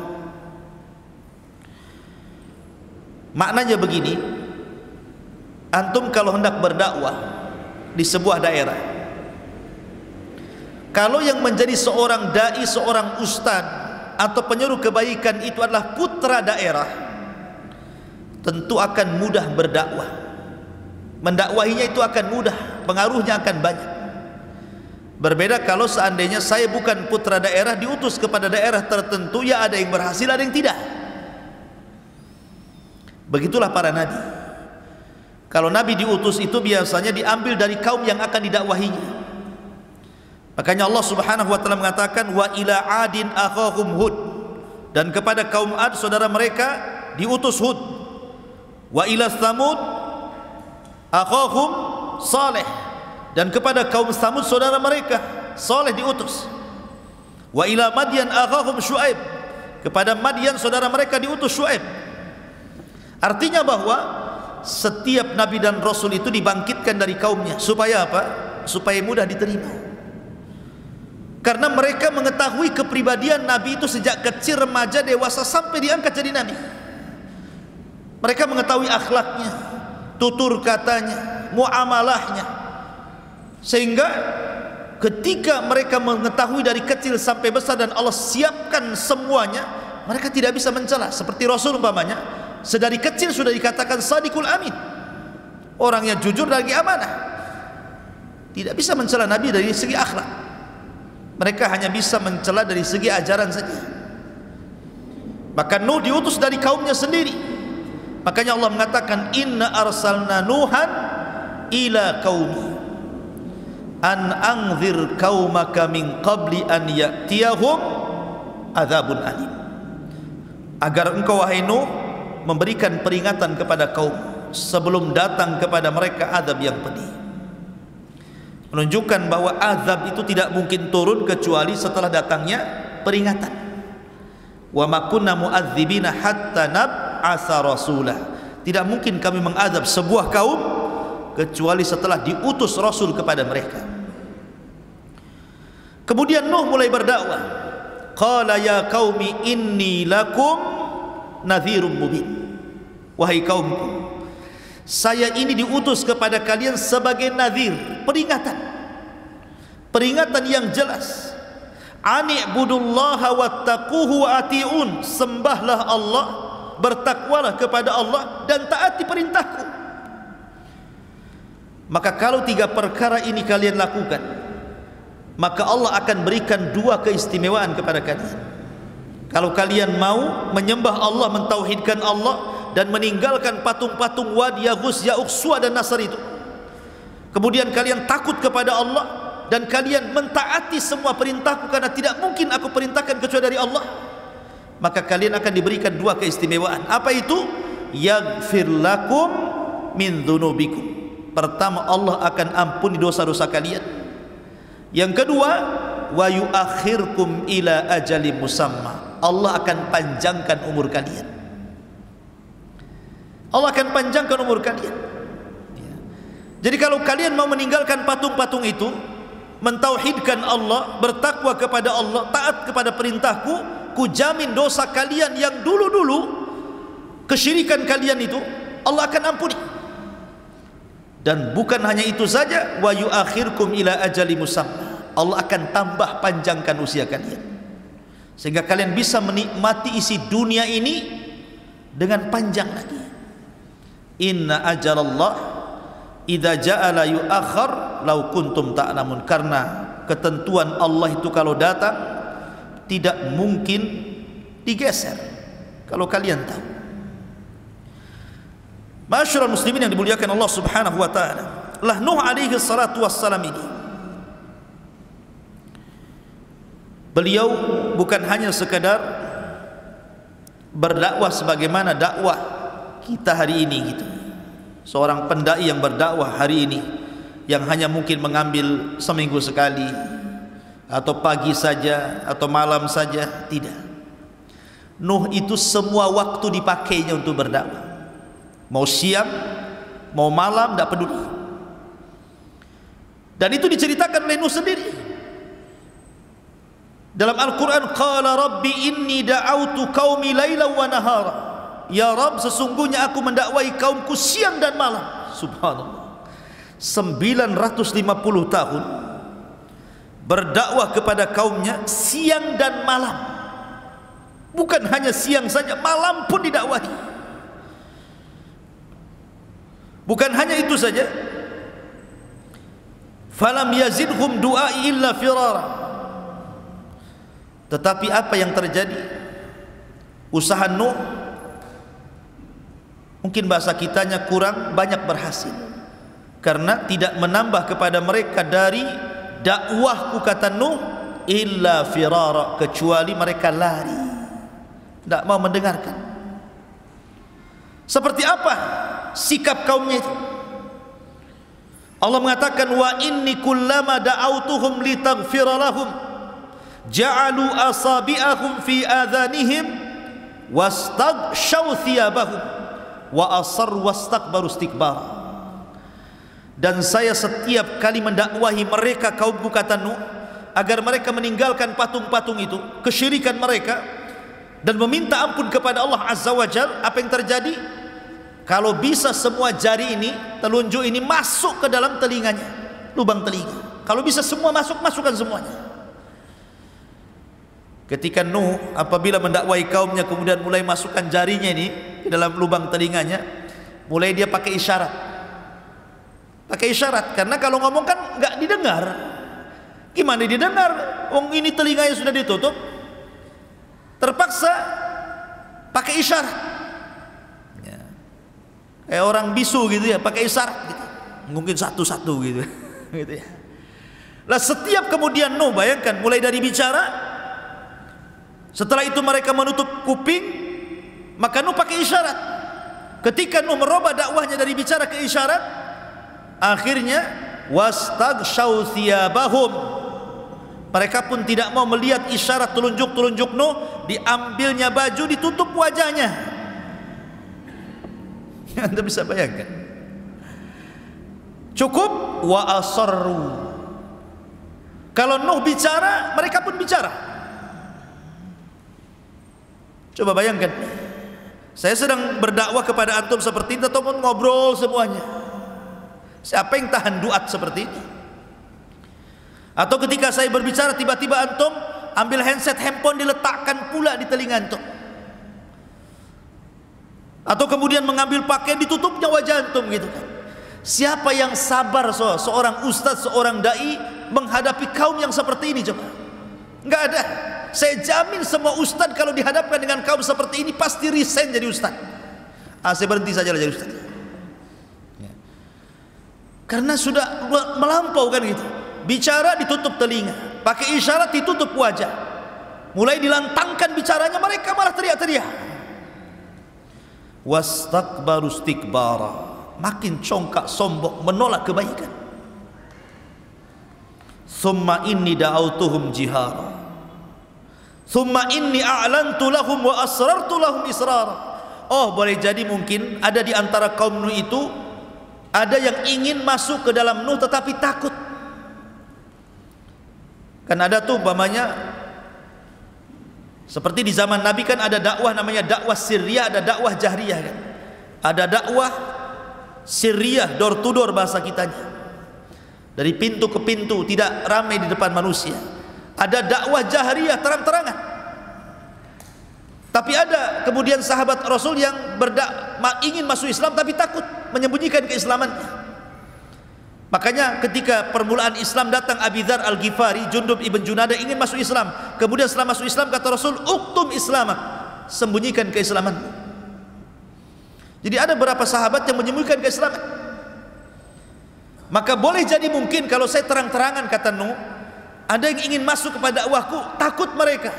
Maknanya begini, antum kalau hendak berdakwah di sebuah daerah, kalau yang menjadi seorang dai, seorang ustaz atau penyuruh kebaikan itu adalah putra daerah, tentu akan mudah berdakwah. Mendakwahinya itu akan mudah, pengaruhnya akan banyak. Berbeda kalau seandainya saya bukan putra daerah, diutus kepada daerah tertentu, ya ada yang berhasil, ada yang tidak. Begitulah para nabi. Kalau nabi diutus itu biasanya diambil dari kaum yang akan didakwahinya. Makanya Allah Subhanahu wa taala mengatakan, wa ila adin akhahum Hud, dan kepada kaum Ad saudara mereka diutus Hud. Wa ila Tsamud akhahum Saleh, dan kepada kaum Tsamud saudara mereka Saleh diutus. Wa ila Madyan akhahum Syuaib, kepada Madyan saudara mereka diutus Syuaib. Artinya bahwa setiap nabi dan rasul itu dibangkitkan dari kaumnya. Supaya apa? Supaya mudah diterima. Karena mereka mengetahui kepribadian nabi itu sejak kecil, remaja, dewasa, sampai diangkat jadi nabi. Mereka mengetahui akhlaknya, tutur katanya, muamalahnya, sehingga ketika mereka mengetahui dari kecil sampai besar dan Allah siapkan semuanya, mereka tidak bisa mencela. Seperti Rasul umpamanya, sedari kecil sudah dikatakan Sadiqul Amin, orang yang jujur lagi amanah. Tidak bisa mencela nabi dari segi akhlak, mereka hanya bisa mencela dari segi ajaran saja. Maka Nuh diutus dari kaumnya sendiri. Makanya Allah mengatakan, inna arsalna Nuhan ila qaumi an anzir qaumaka min qabli an ya'tiyahum adzabun alim. Agar engkau wahai Nuh memberikan peringatan kepada kaum sebelum datang kepada mereka azab yang pedih. Menunjukkan bahwa azab itu tidak mungkin turun kecuali setelah datangnya peringatan. Wa ma kunna mu'adzibina hatta nab'atsa rasulah. Tidak mungkin kami mengazab sebuah kaum kecuali setelah diutus rasul kepada mereka. Kemudian Nuh mulai berdakwah. Qala ya qaumi inni lakum nadhirum mubin. Wahai kaumku, saya ini diutus kepada kalian sebagai nadhir, peringatan. Peringatan yang jelas. Ani'budullaha wattaquhu wa ati'un. Sembahlah Allah, bertakwalah kepada Allah, dan taati perintahku. Maka kalau tiga perkara ini kalian lakukan, maka Allah akan berikan dua keistimewaan kepada kalian. Kalau kalian mau menyembah Allah, mentauhidkan Allah, dan meninggalkan patung-patung Wad, Yaghus, Ya'uq, Suwa dan Nasr itu, kemudian kalian takut kepada Allah dan kalian mentaati semua perintahku, karena tidak mungkin aku perintahkan kecuali dari Allah, maka kalian akan diberikan dua keistimewaan. Apa itu? Yaghfir lakum min dzunubikum. Pertama, Allah akan ampuni dosa-dosa kalian. Yang kedua, wa yuakhirkum ila ajalin musamma. Allah akan panjangkan umur kalian. Allah akan panjangkan umur kalian. Jadi kalau kalian mau meninggalkan patung-patung itu, mentauhidkan Allah, bertakwa kepada Allah, taat kepada perintahku, kujamin dosa kalian yang dulu-dulu kesyirikan kalian itu Allah akan ampuni. Dan bukan hanya itu saja, wa yuakhirkum ila ajali musamma. Allah akan tambah panjangkan usia kalian, sehingga kalian bisa menikmati isi dunia ini dengan panjang lagi. Inna ajalallah idza ja'ala yu'akhkhar law kuntum ta'lamun. Karena ketentuan Allah itu kalau datang tidak mungkin digeser, kalau kalian tahu. Masyarul muslimin yang dimuliakan Allah Subhanahu wa taala, lah Nuh alaihi salatu wassalam ini Beliau bukan hanya sekadar berdakwah sebagaimana dakwah kita hari ini gitu. Seorang pendai yang berdakwah hari ini yang hanya mungkin mengambil seminggu sekali atau pagi saja atau malam saja, tidak. Nuh itu semua waktu dipakainya untuk berdakwah. Mau siang, mau malam, tidak peduli. Dan itu diceritakan oleh Nuh sendiri. Dalam Al-Quran, qala rabbi inni da'autu qaumi laila wa nahara. Ya Rabb, sesungguhnya aku mendakwahi kaumku siang dan malam. Subhanallah. 950 tahun berdakwah kepada kaumnya siang dan malam. Bukan hanya siang saja, malam pun didakwahi. Bukan hanya itu saja, falam yazidhum du'ai illa firara. Tetapi apa yang terjadi? Usaha Nuh, mungkin bahasa kitanya kurang banyak berhasil, karena tidak menambah kepada mereka dari dakwahku, kata Nuh, illa firara, kecuali mereka lari, tidak mau mendengarkan. Seperti apa sikap kaumnya itu? Allah mengatakan, wa inni kullama da'autuhum litaghfira lahum ja'alu asabi'ahum fi adhanihim wastaghshaw thiyabahum wa asarru wastakbaru istikbara. Dan saya setiap kali mendakwahi mereka kaumku, kata Nuh, agar mereka meninggalkan patung-patung itu, kesyirikan mereka, dan meminta ampun kepada Allah Azza wa Jalla. Apa yang terjadi? Kalau bisa semua jari ini, telunjuk ini masuk ke dalam telinganya, lubang telinga. Kalau bisa semua masuk, masukkan semuanya. Ketika Nuh apabila mendakwahi kaumnya kemudian mulai masukkan jarinya ini ke dalam lubang telinganya, mulai dia pakai isyarat. Pakai isyarat, karena kalau ngomong kan nggak didengar. Gimana didengar? Wong ini telinganya sudah ditutup. Terpaksa pakai isyarat. Kayak orang bisu gitu ya, pakai isyarat gitu. Mungkin satu-satu gitu. Gitu ya. Lah setiap kemudian Nuh, bayangkan, mulai dari bicara, setelah itu mereka menutup kuping, maka Nuh pakai isyarat. Ketika Nuh merubah dakwahnya dari bicara ke isyarat, akhirnya wastaghshaw thiyabahum, mereka pun tidak mau melihat isyarat telunjuk-telunjuk Nuh, diambilnya baju, ditutup wajahnya. Anda bisa bayangkan. Cukup wa asarru. Kalau Nuh bicara, mereka pun bicara. Coba bayangkan, saya sedang berdakwah kepada antum seperti ini, ataupun ngobrol semuanya. Siapa yang tahan duat seperti ini? Atau ketika saya berbicara, tiba-tiba antum ambil handphone diletakkan pula di telinga antum. Atau kemudian mengambil pakaian ditutupnya wajah antum gitu kan. Siapa yang sabar seorang ustaz, seorang dai menghadapi kaum yang seperti ini coba? Enggak ada. Saya jamin semua ustaz kalau dihadapkan dengan kaum seperti ini pasti resign jadi ustaz. Saya berhenti saja jadi ustaz. Ya. Karena sudah melampau kan gitu. Bicara ditutup telinga, pakai isyarat ditutup wajah. Mulai dilantangkan bicaranya, mereka malah teriak-teriak. Wastakbaru istikbara, makin congkak sombong, menolak kebaikan. Summa inni da'autuhum jihara, summa inni a'lantu lahum wa asrartu lahum israra. Oh, boleh jadi mungkin ada di antara kaum Nuh itu ada yang ingin masuk ke dalam Nuh tetapi takut. Kan ada tuh umpamanya, seperti di zaman Nabi kan ada dakwah namanya dakwah sirriyah, ada dakwah jahriyah kan. Ada dakwah sirriyah, door to door bahasa kitanya, dari pintu ke pintu, tidak ramai di depan manusia. Ada dakwah jahriyah, terang-terangan. Tapi ada kemudian sahabat Rasul yang ingin masuk Islam tapi takut, menyembunyikan keislamannya. Makanya ketika permulaan Islam datang Abi Dzar Al-Ghifari, Jundub ibn Junadah ingin masuk Islam. Kemudian setelah masuk Islam kata Rasul, uktum islamak, sembunyikan keislaman. Jadi ada beberapa sahabat yang menyembunyikan keislaman. Maka boleh jadi mungkin kalau saya terang-terangan, kata Nuh, Ada yang ingin masuk kepada dakwahku, takut mereka.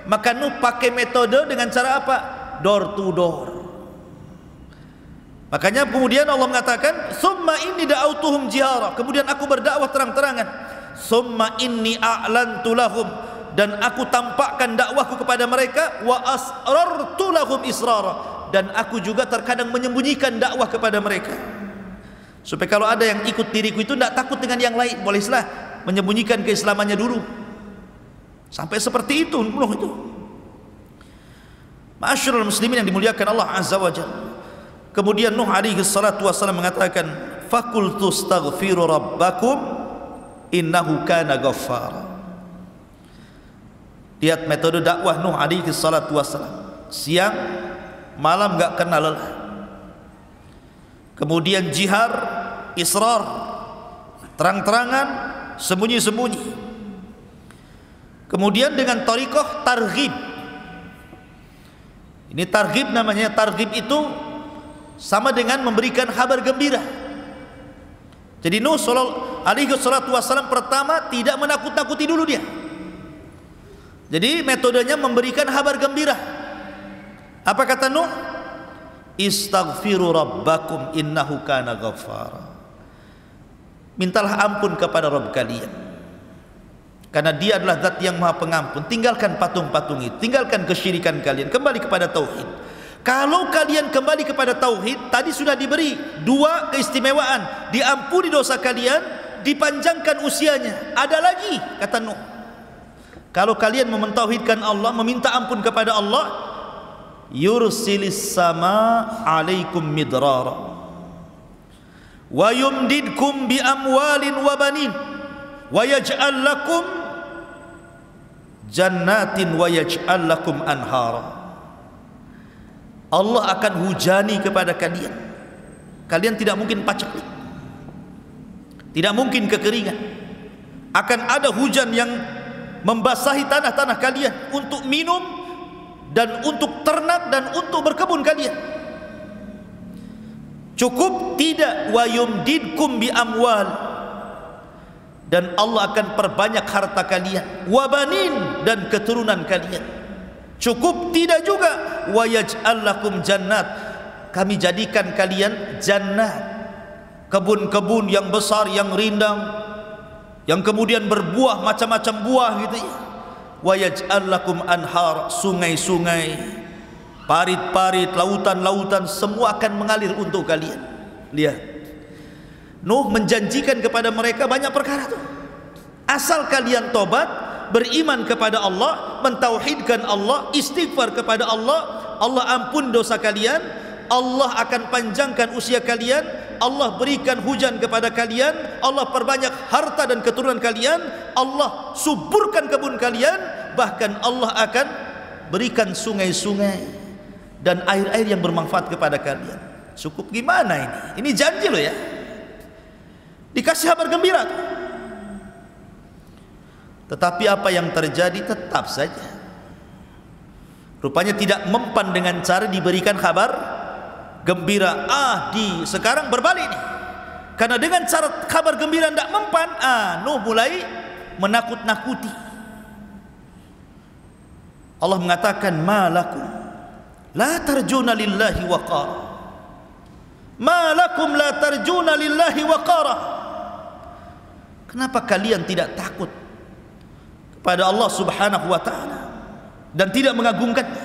Maka Nuh pakai metode dengan cara apa? Door to door. Makanya kemudian Allah mengatakan, "Tsumma inni da'autuhum jihara." Kemudian aku berdakwah terang-terangan. "Tsumma inni a'lantu lahum." Dan aku tampakkan dakwahku kepada mereka, wa asrartu lahum israra. Dan aku juga terkadang menyembunyikan dakwah kepada mereka. Supaya kalau ada yang ikut diriku itu tidak takut dengan yang lain. Bolehlah menyembunyikan keislamannya dulu. Sampai seperti itu Nuh itu. Ma'asyiral muslimin yang dimuliakan Allah Azza wa Jalla. Kemudian Nuh alaihi salatu wassalam mengatakan, "Faqultu astaghfiru rabbakum innahu kana ghaffara." Lihat metode dakwah Nuh alaihi salatu wassalam. Siang malam enggak kenal lelah. Kemudian jihar, israr, terang-terangan, sembunyi-sembunyi. Kemudian dengan thariqah targhib. Ini targhib namanya. Targhib itu sama dengan memberikan kabar gembira. Jadi Nuh alaihi salatu wassalam pertama tidak menakut-nakuti dulu dia. Jadi metodenya memberikan kabar gembira. Apa kata Nuh? Istaghfiru rabbakum innahu kana ghaffara. Mintalah ampun kepada Rabb kalian, karena dia adalah zat yang maha pengampun. Tinggalkan patung-patung itu, tinggalkan kesyirikan kalian, kembali kepada tauhid. Kalau kalian kembali kepada tauhid, tadi sudah diberi dua keistimewaan, diampuni dosa kalian, dipanjangkan usianya. Ada lagi kata Nuh, kalau kalian mentauhidkan Allah, meminta ampun kepada Allah, yursilis sama alaikum midrara wa yumdidkum bi amwalin wa banin wa yaj'al lakum jannatin wa yaj'al lakum anhara. Allah akan hujani kepada kalian. Kalian tidak mungkin paceklik, tidak mungkin kekeringan. Akan ada hujan yang membasahi tanah-tanah kalian untuk minum dan untuk ternak dan untuk berkebun kalian. Cukup tidak, wa yumdidkum bi amwal, dan Allah akan perbanyak harta kalian, wa banin, dan keturunan kalian. Cukup tidak juga, wa yaj'al lakum jannat, kami jadikan kalian jannat, kebun-kebun yang besar, yang rindang, yang kemudian berbuah macam-macam buah gitu ya. Wa yaj'al lakum anhar, sungai-sungai, parit-parit, lautan-lautan, semua akan mengalir untuk kalian. Lihat, Nuh menjanjikan kepada mereka banyak perkara tuh. Asal kalian tobat, beriman kepada Allah, mentauhidkan Allah, istighfar kepada Allah, Allah ampun dosa kalian, Allah akan panjangkan usia kalian, Allah berikan hujan kepada kalian, Allah perbanyak harta dan keturunan kalian, Allah suburkan kebun kalian, bahkan Allah akan berikan sungai-sungai dan air-air yang bermanfaat kepada kalian. Cukup gimana ini? Ini janji loh ya. Dikasih kabar gembira. Tetapi apa yang terjadi tetap saja, rupanya tidak mempan dengan cara diberikan kabar gembira. Sekarang berbalik nih, karena dengan cara kabar gembira tidak mempan, Nuh mulai menakut-nakuti. Allah mengatakan, malakum la tarjuna lillahi waqara, malakum la tarjuna lillahi waqara. Kenapa kalian tidak takut kepada Allah subhanahu wa ta'ala dan tidak mengagungkannya?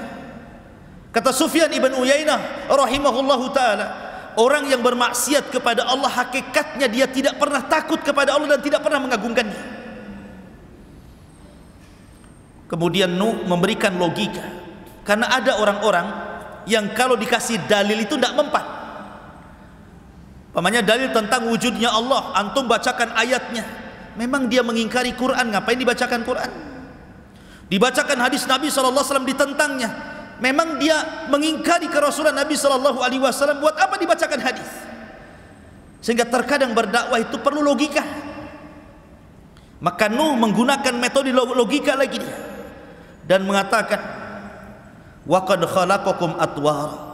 Kata Sufyan ibn Uyainah rahimahullahu ta'ala, orang yang bermaksiat kepada Allah hakikatnya dia tidak pernah takut kepada Allah dan tidak pernah mengagungkannya. Kemudian Nuh memberikan logika, karena ada orang-orang yang kalau dikasih dalil itu tidak mempan. Pamannya dalil tentang wujudnya Allah, antum bacakan ayatnya, memang dia mengingkari Quran, ngapain dibacakan Quran? Dibacakan hadis Nabi SAW ditentangnya, memang dia mengingkari kerasulan Nabi SAW, buat apa dibacakan hadis? Sehingga terkadang berdakwah itu perlu logika. Maka Nuh menggunakan metode logika lagi dia, dan mengatakan, wa qad khalaqakum atwara,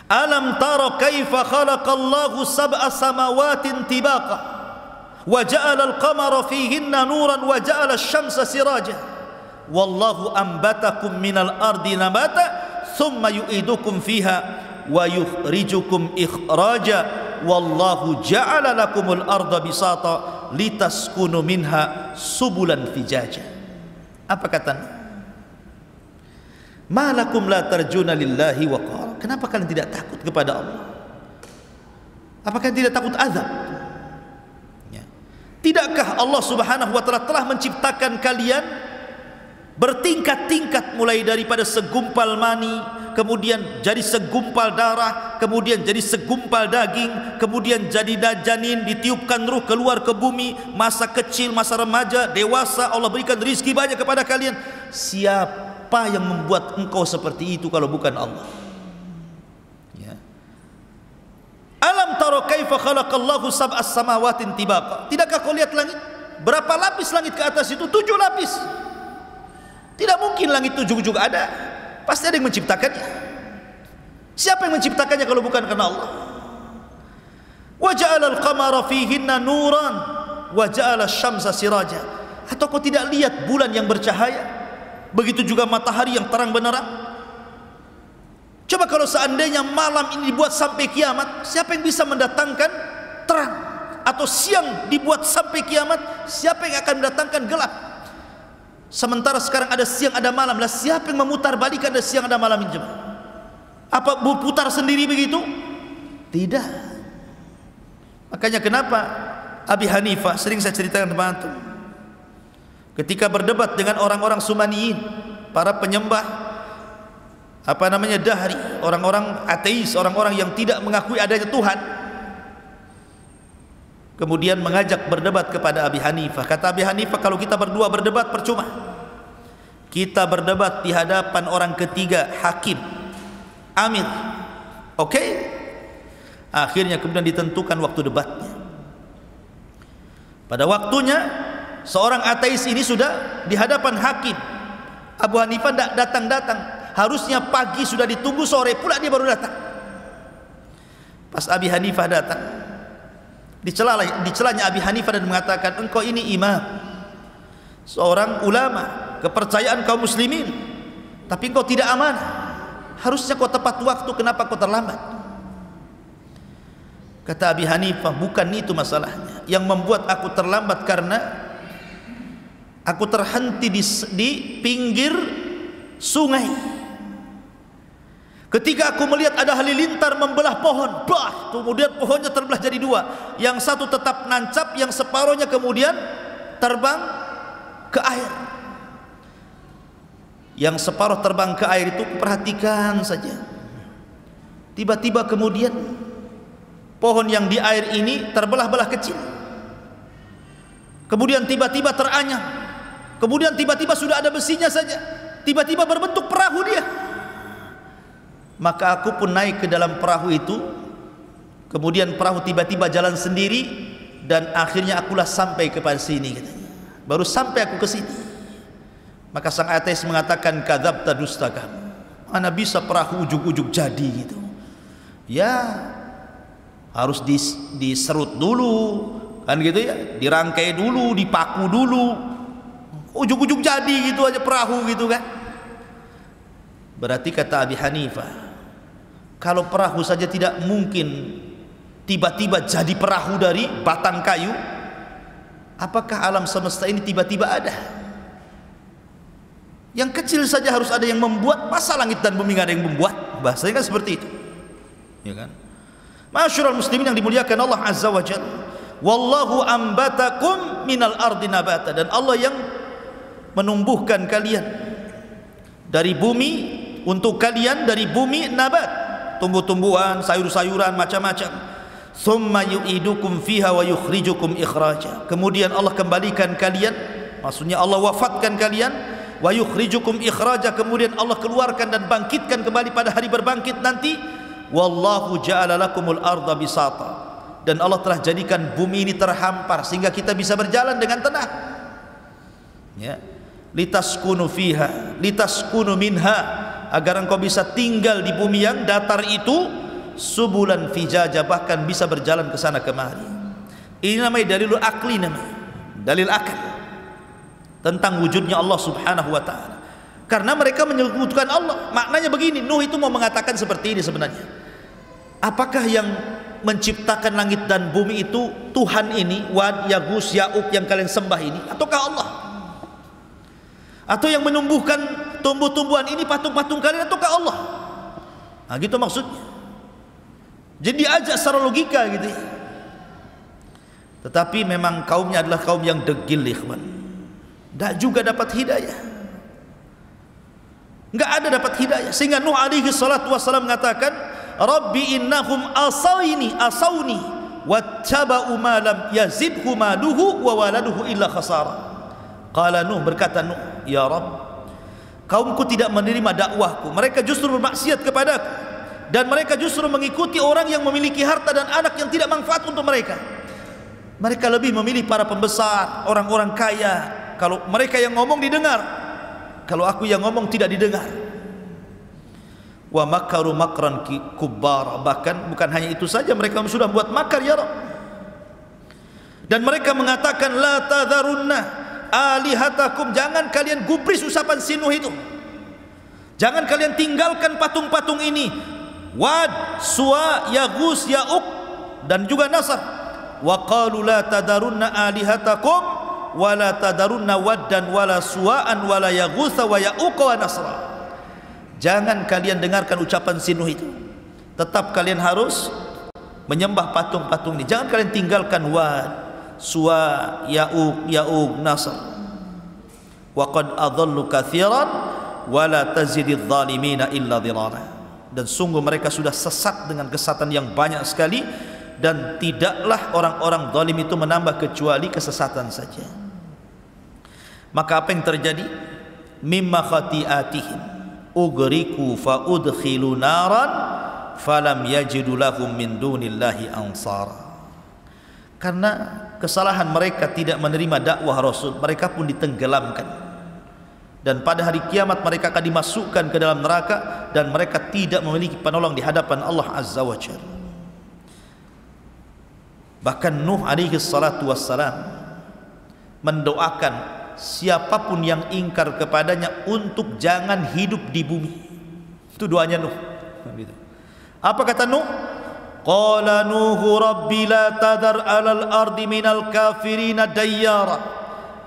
alam tara kaifa khalaqallahu sab'a samawatin tibaqa wa ja'ala al-qamara fihinna nuran wa ja'ala asy-syamsa siraja wallahu ambatakum minal ardi nabata thumma yu'idukum fiha wa yukhrijukum ikhraja wallahu ja'ala lakumul arda bisata litaskunu minha subulan fijaja. Apa katanya? Malakum la tarjuna lillahi waqara. Kenapa kalian tidak takut kepada Allah? Apakah tidak takut azab? Ya. Tidakkah Allah Subhanahu wa taala telah menciptakan kalian bertingkat-tingkat, mulai daripada segumpal mani, kemudian jadi segumpal darah, kemudian jadi segumpal daging, kemudian jadi janin, ditiupkan ruh keluar ke bumi, masa kecil, masa remaja, dewasa, Allah berikan rizki banyak kepada kalian. Siapa yang membuat engkau seperti itu kalau bukan Allah? Ya. Alam tara kaifa khalaqallahu sab'as samawatin tibaqa. Tidakkah kau lihat langit? Berapa lapis langit ke atas itu? 7 lapis. Tidak mungkin langit 7 juga ada. Pasti ada yang menciptakannya. Siapa yang menciptakannya kalau bukan karena Allah? Wa ja'ala al-qamara fihinna nuran wa ja'ala asy-syamsa siraja. Atau kau tidak lihat bulan yang bercahaya? Begitu juga matahari yang terang benderang. Coba kalau seandainya malam ini dibuat sampai kiamat, siapa yang bisa mendatangkan terang? Atau siang dibuat sampai kiamat, siapa yang akan mendatangkan gelap? Sementara sekarang ada siang ada malam, lah siapa yang memutar balikan ada siang ada malam ini? Apa berputar sendiri begitu? Tidak. Makanya kenapa Abi Hanifah, sering saya ceritakan kepada antum, ketika berdebat dengan orang-orang Sumaniyin, para penyembah dahri, orang-orang ateis, orang-orang yang tidak mengakui adanya Tuhan, kemudian mengajak berdebat kepada Abi Hanifah. Kata Abi Hanifah, kalau kita berdua berdebat percuma. Kita berdebat di hadapan orang ketiga, hakim, amir. Oke? Akhirnya kemudian ditentukan waktu debatnya. Pada waktunya seorang ateis ini sudah di hadapan hakim. Abu Hanifah tidak datang-datang. Harusnya pagi sudah ditunggu, sore pula dia baru datang. Pas Abi Hanifah datang, dicelanya Abi Hanifah dan mengatakan, engkau ini imam, seorang ulama, kepercayaan kaum muslimin, tapi engkau tidak amanah. Harusnya kau tepat waktu, kenapa kau terlambat? Kata Abi Hanifah, bukan itu masalahnya. Yang membuat aku terlambat karena aku terhenti di pinggir sungai. Ketika aku melihat ada halilintar membelah pohon, kemudian pohonnya terbelah jadi 2. Yang satu tetap nancap, yang separuhnya kemudian terbang ke air. Yang separuh terbang ke air itu perhatikan saja. Tiba-tiba kemudian pohon yang di air ini terbelah-belah kecil. Kemudian tiba-tiba teranyam. Kemudian tiba-tiba sudah ada besinya saja. Tiba-tiba berbentuk perahu dia. Maka aku pun naik ke dalam perahu itu. Kemudian perahu tiba-tiba jalan sendiri, dan akhirnya akulah sampai kepada sini, katanya. Baru sampai aku ke sini. Maka sang ateis mengatakan, kadzabta, dusta kamu. Mana bisa perahu ujug-ujug jadi gitu? Ya, harus diserut dulu, kan gitu ya, dirangkai dulu, dipaku dulu, ujug-ujug jadi gitu aja perahu gitu kan. Berarti kata Abi Hanifah, kalau perahu saja tidak mungkin tiba-tiba jadi perahu dari batang kayu, apakah alam semesta ini tiba-tiba ada? Yang kecil saja harus ada yang membuat, masa langit dan bumi nggak ada yang membuat? Bahasanya kan seperti itu, ya kan? Ma'asyiral muslimin yang dimuliakan Allah Azza wa Jalla, wallahu ambatakum minal ardi nabata, dan Allah yang menumbuhkan kalian dari bumi, untuk kalian dari bumi nabat, tumbuh-tumbuhan, sayur-sayuran, macam-macam. Tsumma yu'idukum fiha wa yukhrijukum ikhraja. Kemudian Allah kembalikan kalian, maksudnya Allah wafatkan kalian, wa yukhrijukum ikhraja, kemudian Allah keluarkan dan bangkitkan kembali pada hari berbangkit nanti. Wallahu ja'ala lakumul arda bisata, dan Allah telah jadikan bumi ini terhampar sehingga kita bisa berjalan dengan tenang, ya. Litaskunu fiha, litaskunu minha, agar engkau bisa tinggal di bumi yang datar itu, subulan fijaja, bahkan bisa berjalan ke sana kemari. Ini namanya dalilul akli, namanya dalil akal tentang wujudnya Allah Subhanahu wa taala. Karena mereka menyebutkan Allah. Maknanya begini, Nuh itu mau mengatakan seperti ini sebenarnya. Apakah yang menciptakan langit dan bumi itu Tuhan ini, Wad, Yagus, Ya'uq yang kalian sembah ini, ataukah Allah? Atau yang menumbuhkan tumbuh-tumbuhan ini patung-patung kalian, ataukah Allah? Nah, gitu maksudnya. Jadi diajak secara logika gitu ya. Tetapi memang kaumnya adalah kaum yang degil, ikhwan. Tak juga dapat hidayah. Enggak ada dapat hidayah. Sehingga Nuh alaihi salatu wassalam mengatakan, Rabbi innahum asawni wattaba'u ma lam yazidhu maluhu wa waladuhu illa khasara. Qala Nuh, berkata Nuh, ya Rabb, kaumku tidak menerima dakwahku, mereka justru bermaksiat kepadaku, dan mereka justru mengikuti orang yang memiliki harta dan anak yang tidak manfaat untuk mereka. Mereka lebih memilih para pembesar, orang-orang kaya. Kalau mereka yang ngomong didengar, kalau aku yang ngomong tidak didengar. Wa makaru makran kubbar. Bahkan bukan hanya itu saja, mereka sudah buat makar, ya Rabb. Dan mereka mengatakan, la tadharunna alihatakum, jangan kalian gubris usapan si Nuh itu, jangan kalian tinggalkan patung-patung ini, Wad, Suwa, Yagus, Ya'uq, dan juga Nasr. Wa qalu la tadharunna alihatakum wa la tadharunna waddan wa la suwa'an wa la yaghutha wa ya'uq wa nasra. Jangan kalian dengarkan ucapan si Nuh itu, tetap kalian harus menyembah patung-patung ini. Jangan kalian tinggalkan Wad, Suwa, Ya'uq, Nasr. Wa qad adallu katsiran wa la tazididz zalimina illa dhilala. Dan sungguh mereka sudah sesat dengan kesesatan yang banyak sekali, dan tidaklah orang-orang zalim itu menambah kecuali kesesatan saja. Maka apa yang terjadi? Mimma khati'atihim ugriku fa udkhilu naran falam yajidu lahum min dunillahi ansara. Karena kesalahan mereka tidak menerima dakwah Rasul, mereka pun ditenggelamkan, dan pada hari kiamat mereka akan dimasukkan ke dalam neraka, dan mereka tidak memiliki penolong di hadapan Allah Azza wa Jalla. Bahkan Nuh alaihi salatu wassalam mendoakan siapapun yang ingkar kepadanya untuk jangan hidup di bumi. Itu doanya Nuh. Apa kata Nuh? Qala Nuhu rabbi la tadar alal ardi minal kafirina dayyara.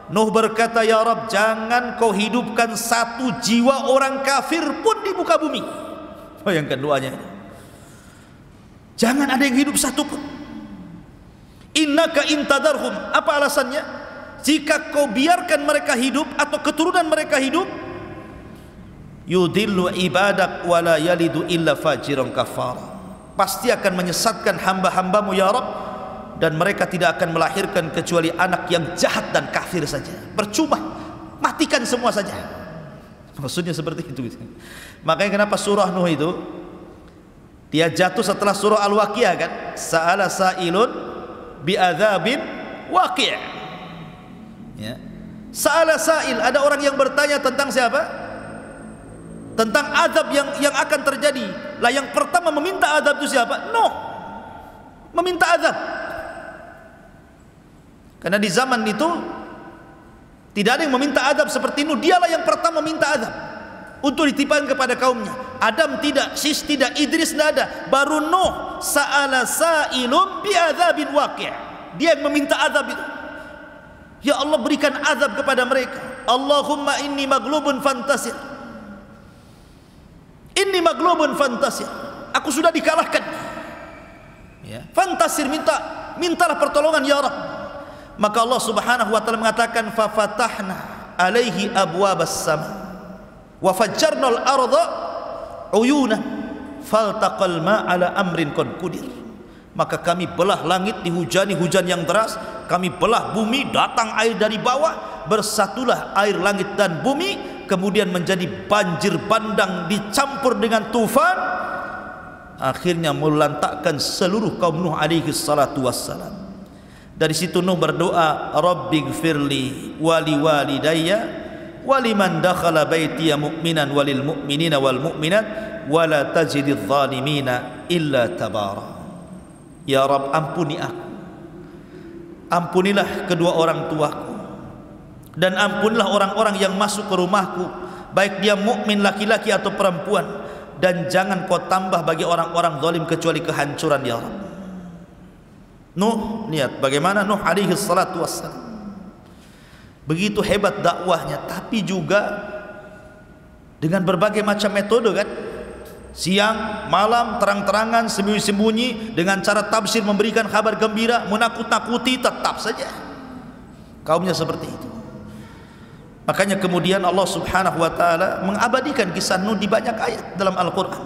Nuh berkata, ya Rabb, jangan kau hidupkan satu jiwa orang kafir pun di muka bumi. Bayangkan doanya. Jangan ada yang hidup satu pun. Innaka intadarhum. Apa alasannya? Jika kau biarkan mereka hidup atau keturunan mereka hidup, yudillu ibadak wala yalidu illa fajiran kafara. Pasti akan menyesatkan hamba-hambamu ya Rabb, dan mereka tidak akan melahirkan kecuali anak yang jahat dan kafir saja. Percuma, matikan semua saja. Maksudnya seperti itu. Makanya kenapa surah Nuh itu dia jatuh setelah surah Al-Waqiah kan? Sa'ala sa'ilun bi'adzabin waqi'. Ya. Sa'ala sa'il, ada orang yang bertanya tentang siapa? Tentang azab yang akan terjadi. Lah yang pertama meminta azab itu siapa? Nuh. Meminta azab. Karena di zaman itu tidak ada yang meminta azab seperti Nuh. Dialah yang pertama meminta azab untuk ditimpakan kepada kaumnya. Adam tidak, Sis tidak, Idris tidak ada. Baru Nuh, sa'ala sa'ilun bi'adzabin waqi'. Dia yang meminta azab itu. Ya Allah, berikan azab kepada mereka. Allahumma inni maglubun fantasir. Inni maglubun fantasir. Aku sudah dikalahkan. Ya. Fantasir, mintalah pertolongan ya Rabb. Maka Allah Subhanahu wa taala mengatakan, fa fatahna alaihi abwabas sama wa fajjarnal arda uyunan faltaqal ma ala amrin qad qudir. Maka kami belah langit, dihujani hujan yang deras, kami belah bumi, datang air dari bawah, bersatulah air langit dan bumi, kemudian menjadi banjir bandang dicampur dengan tufan, akhirnya melantakkan seluruh kaum Nuh alaihi salatu wassalam. Dari situ Nuh berdoa, Rabbighfirli wali walidayya waliman dakhala baitiya mu'minan walil mu'minina wal mu'minat wala tajididz zalimina illa tabara. Ya Rabb, ampuni aku ampunilah kedua orang tuaku, dan ampunilah orang-orang yang masuk ke rumahku, baik dia mukmin laki-laki atau perempuan, dan jangan kau tambah bagi orang-orang zalim kecuali kehancuran ya Rabb. Nuh, lihat bagaimana Nuh alaihi salatu wassalam, begitu hebat dakwahnya, tapi juga dengan berbagai macam metode kan, siang, malam, terang-terangan, sembunyi-sembunyi, dengan cara tafsir memberikan kabar gembira, menakut-nakuti, tetap saja kaumnya seperti itu. Makanya kemudian Allah subhanahu wa ta'ala mengabadikan kisah Nuh di banyak ayat dalam Al-Quran,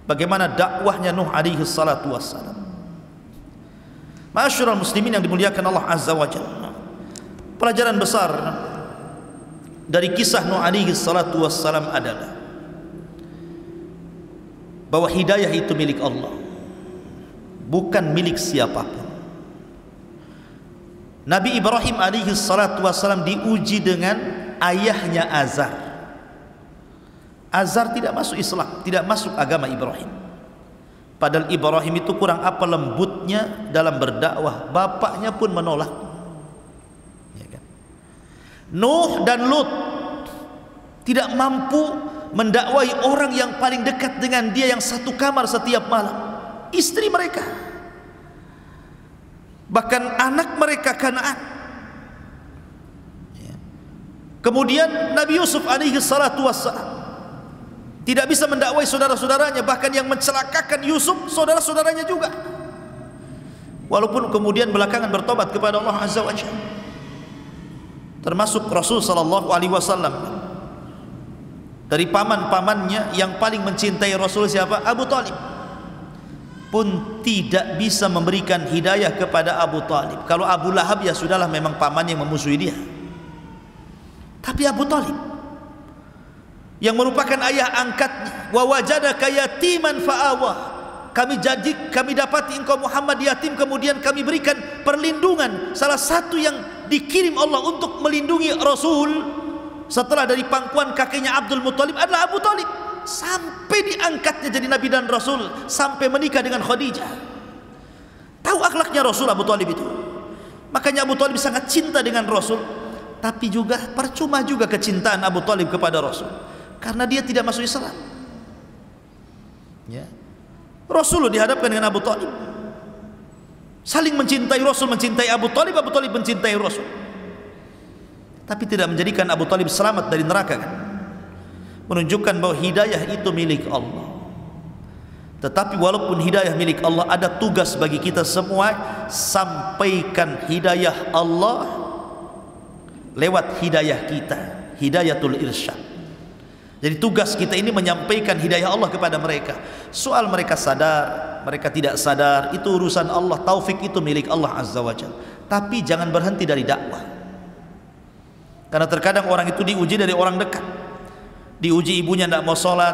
bagaimana dakwahnya Nuh alaihi salatu wassalam. Ma'asyiral muslimin yang dimuliakan Allah azza wa jalla, pelajaran besar dari kisah Nuh alaihi salatu wassalam adalah bahwa hidayah itu milik Allah, bukan milik siapapun. Nabi Ibrahim alaihi salatu wassalam diuji dengan ayahnya Azar. Azar tidak masuk Islam, tidak masuk agama Ibrahim. Padahal Ibrahim itu kurang apa lembutnya dalam berdakwah, bapaknya pun menolak. Ya kan? Nuh dan Lut tidak mampu mendakwai orang yang paling dekat dengan dia, yang satu kamar setiap malam, istri mereka, bahkan anak mereka Kanaan. Kemudian Nabi Yusuf alaihi salatu wassalam tidak bisa mendakwai saudara-saudaranya, bahkan yang mencelakakan Yusuf saudara-saudaranya juga, walaupun kemudian belakangan bertobat kepada Allah azza wa jalla. Termasuk Rasul sallallahu alaihi wasallam, dari paman-pamannya yang paling mencintai Rasul siapa? Abu Talib, pun tidak bisa memberikan hidayah kepada Abu Talib. Kalau Abu Lahab ya sudahlah, memang paman yang memusuhi dia. Tapi Abu Talib yang merupakan ayah angkatnya, wa wajadaka yatiman fa'awa, kami dapati engkau Muhammad yatim, kemudian kami berikan perlindungan. Salah satu yang dikirim Allah untuk melindungi Rasul setelah dari pangkuan kakeknya Abdul Muttalib adalah Abu Talib, sampai diangkatnya jadi Nabi dan Rasul, sampai menikah dengan Khadijah. Tahu akhlaknya Rasul Abu Talib itu, makanya Abu Talib sangat cinta dengan Rasul. Tapi juga percuma juga kecintaan Abu Talib kepada Rasul, karena dia tidak masuk Islam. Ya. Rasul dihadapkan dengan Abu Talib, saling mencintai. Rasul mencintai Abu Talib, Abu Talib mencintai Rasul, tapi tidak menjadikan Abu Talib selamat dari neraka kan? Menunjukkan bahwa hidayah itu milik Allah. Tetapi walaupun hidayah milik Allah, ada tugas bagi kita semua, sampaikan hidayah Allah lewat hidayah kita, hidayatul irsyad. Jadi tugas kita ini menyampaikan hidayah Allah kepada mereka. Soal mereka sadar, mereka tidak sadar, itu urusan Allah. Taufik itu milik Allah azza wa jalla. Tapi jangan berhenti dari dakwah, karena terkadang orang itu diuji dari orang dekat. Diuji ibunya tidak mau sholat,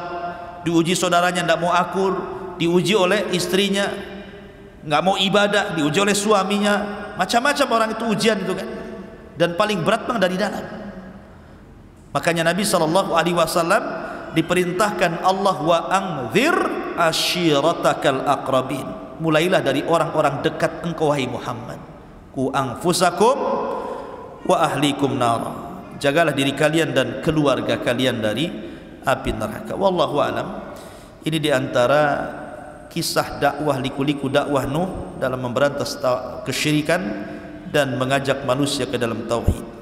diuji saudaranya tidak mau akur, diuji oleh istrinya nggak mau ibadah, diuji oleh suaminya, macam-macam orang itu ujian itu kan. Dan paling berat memang dari dalam. Makanya Nabi SAW diperintahkan Allah, wa anzir ashiratakal aqrabin, mulailah dari orang-orang dekat engkau wahai Muhammad. Ku anfusakum wa ahlikum nar, jagalah diri kalian dan keluarga kalian dari api neraka. Wallahu alam. Ini diantara kisah dakwah, liku-liku dakwah Nuh dalam memberantas kesyirikan dan mengajak manusia ke dalam tauhid.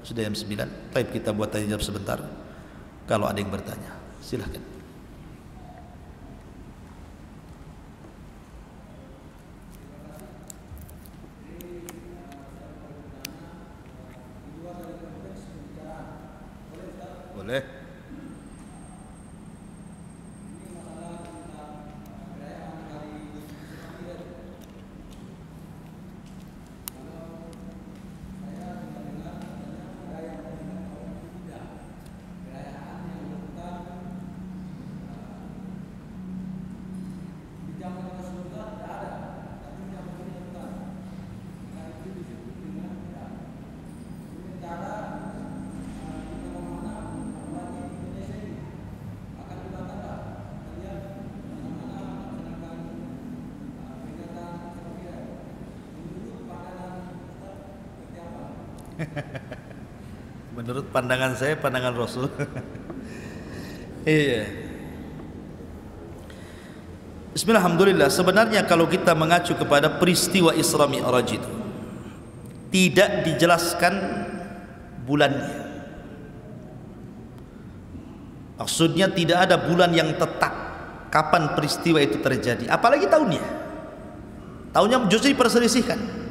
Sudah jam 9. Baik, kita buat tanya jawab sebentar. Kalau ada yang bertanya, silahkan. Boleh. Menurut pandangan saya, pandangan Rasul. Iya. Bismillahirrahmanirrahim. Sebenarnya kalau kita mengacu kepada peristiwa Isra Mi'raj itu, tidak dijelaskan bulannya. Maksudnya tidak ada bulan yang tetap kapan peristiwa itu terjadi, apalagi tahunnya. Tahunnya justru diperselisihkan.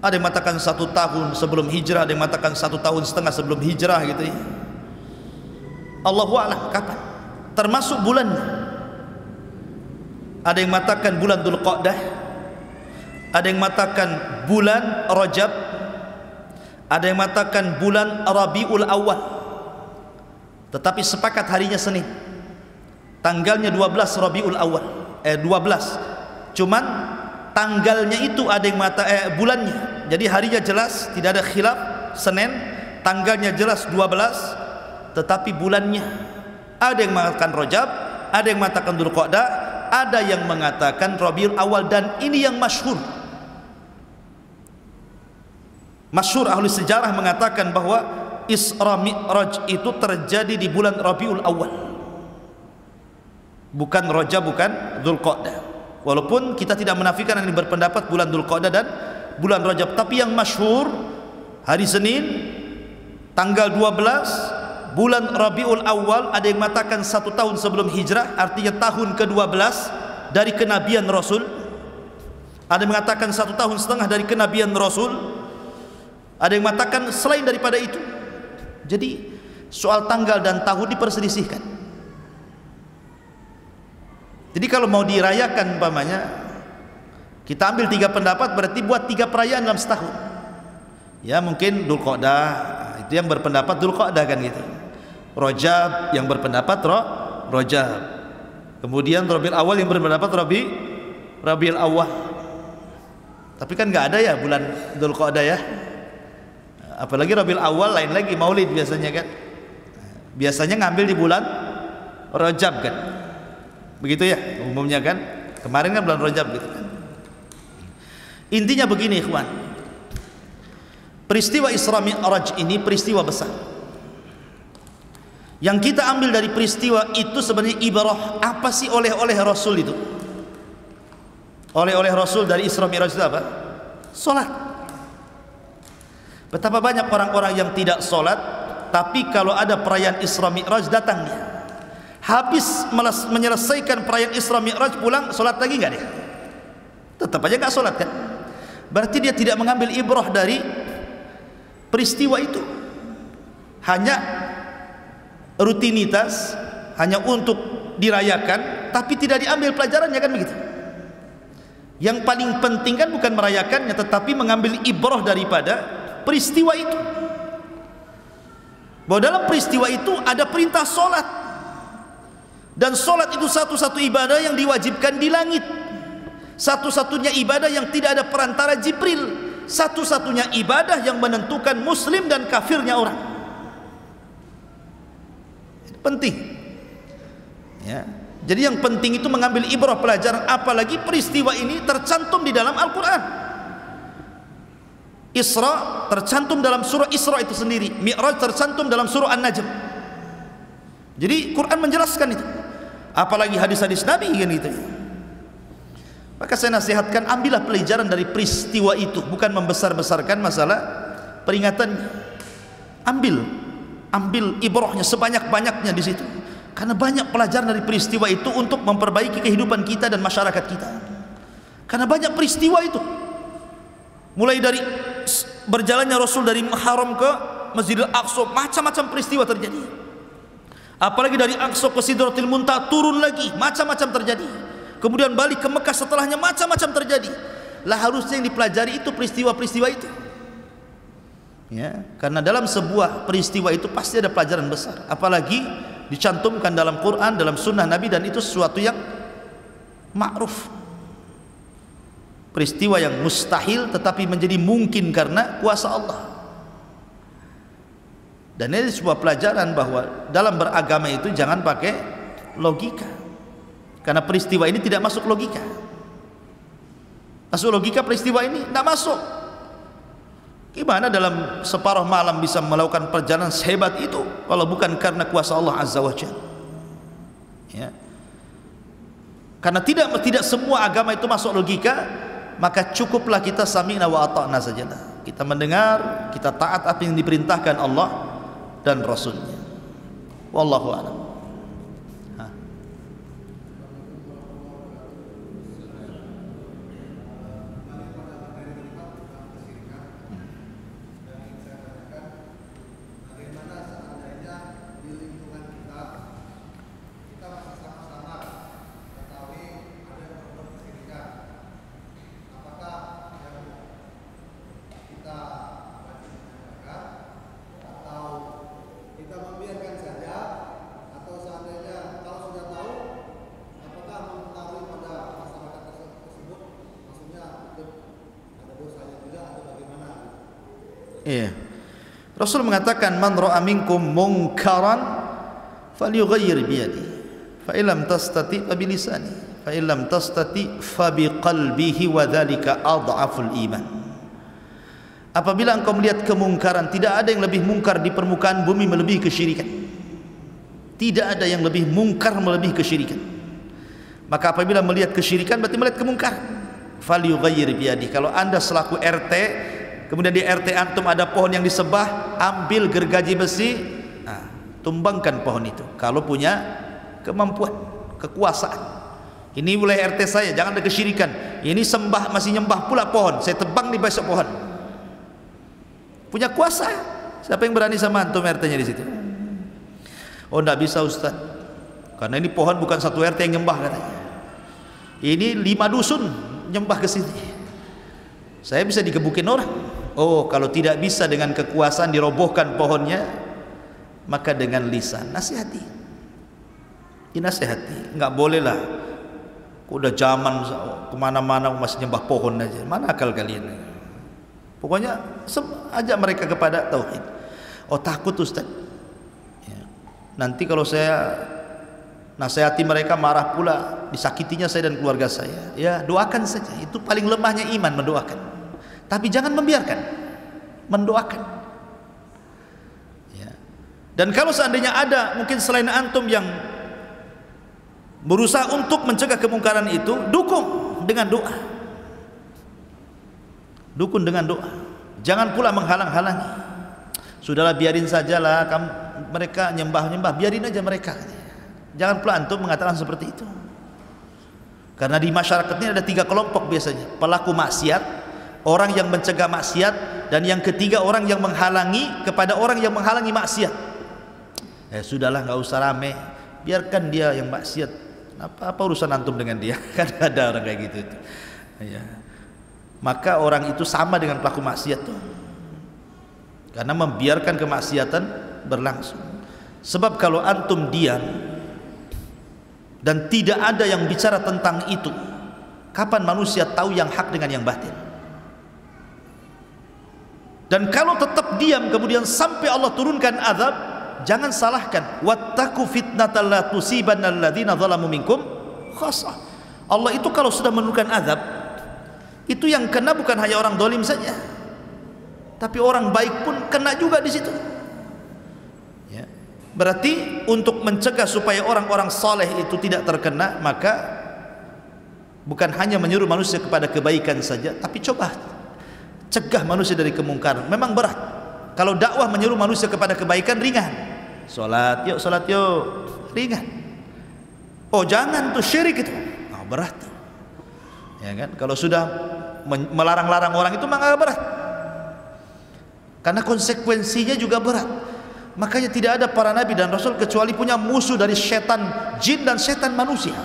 Ada yang mengatakan 1 tahun sebelum hijrah, ada yang mengatakan 1 tahun setengah sebelum hijrah gitu ya. Allahu a'lam kapan, termasuk bulannya. Ada yang mengatakan bulan Dzulqa'dah, ada yang mengatakan bulan Rajab, ada yang mengatakan bulan Rabiul Awal. Tetapi sepakat harinya Senin, tanggalnya 12 Rabiul Awal, 12. Cuman tanggalnya itu ada yang bulannya. Jadi harinya jelas, tidak ada khilaf, Senin, tanggalnya jelas 12, tetapi bulannya ada yang mengatakan Rajab, ada yang mengatakan Dzulqa'dah, ada yang mengatakan Rabiul Awal. Dan ini yang masyhur. Masyhur ahli sejarah mengatakan bahwa Isra Mi'raj itu terjadi di bulan Rabiul Awal, bukan Rajab, bukan Dzulqa'dah. Walaupun kita tidak menafikan yang berpendapat bulan Dzulqa'dah dan bulan Rajab, tapi yang masyhur hari Senin tanggal 12 bulan Rabiul Awal. Ada yang mengatakan 1 tahun sebelum hijrah, artinya tahun ke-12 dari kenabian Rasul. Ada yang mengatakan 1 tahun setengah dari kenabian Rasul. Ada yang mengatakan selain daripada itu. Jadi soal tanggal dan tahun diperselisihkan. Jadi kalau mau dirayakan umpamanya, kita ambil 3 pendapat, berarti buat 3 perayaan dalam setahun. Ya mungkin Dzulqa'dah, itu yang berpendapat Dzulqa'dah kan gitu. Rajab yang berpendapat Rajab. Kemudian Rabiul Awal yang berpendapat Rabiul Awal. Tapi kan nggak ada ya bulan Dzulqa'dah ya. Apalagi Rabiul Awal lain lagi, Maulid biasanya kan. Biasanya ngambil di bulan Rajab kan. Begitu ya umumnya kan. Kemarin kan bulan Rajab gitu kan. Intinya begini ikhwan, peristiwa Isra Mi'raj ini peristiwa besar. Yang kita ambil dari peristiwa itu sebenarnya ibarah. Apa sih oleh-oleh Rasul itu? Oleh-oleh Rasul dari Isra Mi'raj itu apa? Salat. Betapa banyak orang-orang yang tidak salat, tapi kalau ada perayaan Isra Mi'raj datang dia. Habis menyelesaikan perayaan Isra Mi'raj pulang, salat lagi enggak dia? Tetap aja enggak salat kan? Berarti dia tidak mengambil ibrah dari peristiwa itu. Hanya rutinitas, hanya untuk dirayakan, tapi tidak diambil pelajarannya kan begitu. Yang paling penting kan bukan merayakannya, tetapi mengambil ibrah daripada peristiwa itu. Bahwa dalam peristiwa itu ada perintah solat, dan solat itu satu-satu ibadah yang diwajibkan di langit, satu-satunya ibadah yang tidak ada perantara Jibril, satu-satunya ibadah yang menentukan muslim dan kafirnya orang. Penting ya. Jadi yang penting itu mengambil ibrah pelajaran, apalagi peristiwa ini tercantum di dalam Al-Quran. Isra tercantum dalam surah Isra itu sendiri, Mi'raj tercantum dalam surah An-Najm. Jadi Quran menjelaskan itu, apalagi hadis-hadis Nabi kan gitu. Maka saya nasihatkan, ambillah pelajaran dari peristiwa itu, bukan membesar-besarkan masalah peringatannya. Ambil ibrahnya sebanyak-banyaknya di situ, karena banyak pelajaran dari peristiwa itu untuk memperbaiki kehidupan kita dan masyarakat kita. Karena banyak peristiwa itu, mulai dari berjalannya Rasul dari Haram ke Masjidil Aqsa, macam-macam peristiwa terjadi. Apalagi dari Aqsa ke Sidratil Muntaha turun lagi, macam-macam terjadi. Kemudian balik ke Mekah setelahnya, macam-macam terjadi. Lah harusnya yang dipelajari itu peristiwa-peristiwa itu. Ya, karena dalam sebuah peristiwa itu pasti ada pelajaran besar, apalagi dicantumkan dalam Quran, dalam sunnah Nabi, dan itu sesuatu yang ma'ruf, peristiwa yang mustahil tetapi menjadi mungkin karena kuasa Allah. Dan ini sebuah pelajaran bahwa dalam beragama itu jangan pakai logika, karena peristiwa ini tidak masuk logika. Masuk logika peristiwa ini tidak masuk. Gimana dalam separuh malam bisa melakukan perjalanan sehebat itu kalau bukan karena kuasa Allah Azza wa Jalla? Ya. Karena tidak semua agama itu masuk logika, maka cukuplah kita sami'na wa ata'na sajalah. Kita mendengar, kita taat apa yang diperintahkan Allah dan Rasulnya. Wallahu a'lam. Iya. Rasul mengatakan man ra'a minkum munkaran falyughayyir bi yadihi fa illam tastati fa bi lisanihi fa illam tastati fa bi qalbihi wa dzalika adhaful iman. Apabila engkau melihat kemungkaran, tidak ada yang lebih mungkar di permukaan bumi melebihi kesyirikan. Tidak ada yang lebih mungkar melebihi kesyirikan. Maka apabila melihat kesyirikan berarti melihat kemungkaran. Falyughayyir bi yadihi. Kalau Anda selaku RT, kemudian di RT antum ada pohon yang disembah, ambil gergaji besi, tumbangkan pohon itu kalau punya kemampuan, kekuasaan. Ini wilayah RT saya, jangan ada kesyirikan. Ini sembah, masih nyembah pula pohon, saya tebang di besok pohon. Punya kuasa. Siapa yang berani sama antum RT-nya di situ? Oh, enggak bisa Ustaz, karena ini pohon bukan satu RT yang nyembah katanya. Ini 5 dusun nyembah ke sini. Saya bisa digebukin orang. Oh, kalau tidak bisa dengan kekuasaan dirobohkan pohonnya, maka dengan lisan nasihati. Dinasihati. Enggak boleh lah. Udah zaman kemana-mana masih nyembah pohon aja. Mana akal kalian? Pokoknya ajak mereka kepada tauhid. Oh, takut Ustaz. Ya. Nanti kalau saya nasihati mereka marah pula, disakitinya saya dan keluarga saya. Ya, doakan saja. Itu paling lemahnya iman, mendoakan. Tapi jangan membiarkan, mendoakan. Ya. Dan kalau seandainya ada mungkin selain antum yang berusaha untuk mencegah kemungkaran itu, dukung dengan doa. Dukung dengan doa. Jangan pula menghalang-halangi. Sudahlah, biarin sajalah, mereka nyembah-nyembah, biarin aja mereka. Jangan pula antum mengatakan seperti itu. Karena di masyarakat ini ada 3 kelompok biasanya. Pelaku maksiat, orang yang mencegah maksiat, dan yang ketiga orang yang menghalangi kepada orang yang menghalangi maksiat. Sudahlah, nggak usah rame, biarkan dia yang maksiat. Apa urusan antum dengan dia? Kan ada orang kayak gitu. Ya. Maka orang itu sama dengan pelaku maksiat tuh. Karena membiarkan kemaksiatan berlangsung. Sebab kalau antum diam dan tidak ada yang bicara tentang itu, kapan manusia tahu yang hak dengan yang batil? Dan kalau tetap diam kemudian sampai Allah turunkan azab, jangan salahkan. Wattaqu fitnatal la tusibanna alladziina zalamu minkum khassah. Allah itu kalau sudah menurunkan azab, itu yang kena bukan hanya orang dolim saja, tapi orang baik pun kena juga di situ. Ya. Berarti untuk mencegah supaya orang-orang saleh itu tidak terkena, maka bukan hanya menyuruh manusia kepada kebaikan saja, tapi coba cegah manusia dari kemungkaran. Memang berat. Kalau dakwah menyuruh manusia kepada kebaikan ringan. Salat yuk, ringan. Oh, jangan tuh syirik itu. Oh, berat tuh. Ya kan? Kalau sudah melarang-larang orang itu maka berat. Karena konsekuensinya juga berat. Makanya tidak ada para nabi dan rasul kecuali punya musuh dari setan jin dan setan manusia.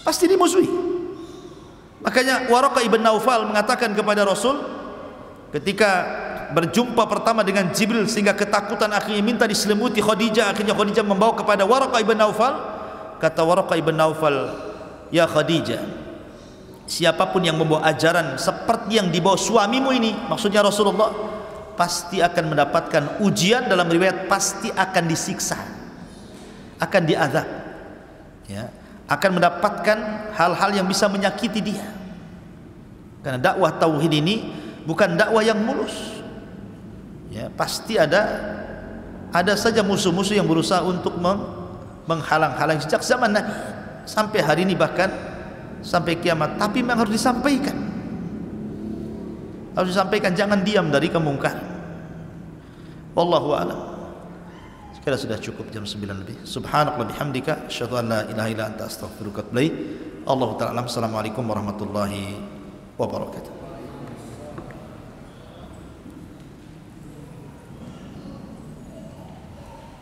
Pasti dimusuhi. Makanya Waraqah ibn Naufal mengatakan kepada Rasul ketika berjumpa pertama dengan Jibril sehingga ketakutan, akhirnya minta diselimuti Khadijah. Akhirnya Khadijah membawa kepada Waraqah ibn Naufal. Kata Waraqah ibn Naufal, ya Khadijah, siapapun yang membawa ajaran seperti yang dibawa suamimu ini, maksudnya Rasulullah, pasti akan mendapatkan ujian. Dalam riwayat pasti akan disiksa, akan diazab, ya, akan mendapatkan hal-hal yang bisa menyakiti dia. Karena dakwah tauhid ini bukan dakwah yang mulus, Ya, pasti ada saja musuh-musuh yang berusaha untuk menghalang-halang sejak zaman Nabi sampai hari ini, bahkan sampai kiamat. Tapi memang harus disampaikan, jangan diam dari kemungkaran. Wallahu a'lam. Sekarang sudah cukup, jam 9 lebih. Subhanallah bihamdika asyhadu an la ilaha illa anta astaghfiruka wa atubu ilaik. Allahu ta'ala alam. Assalamualaikum warahmatullahi wabarakatuh.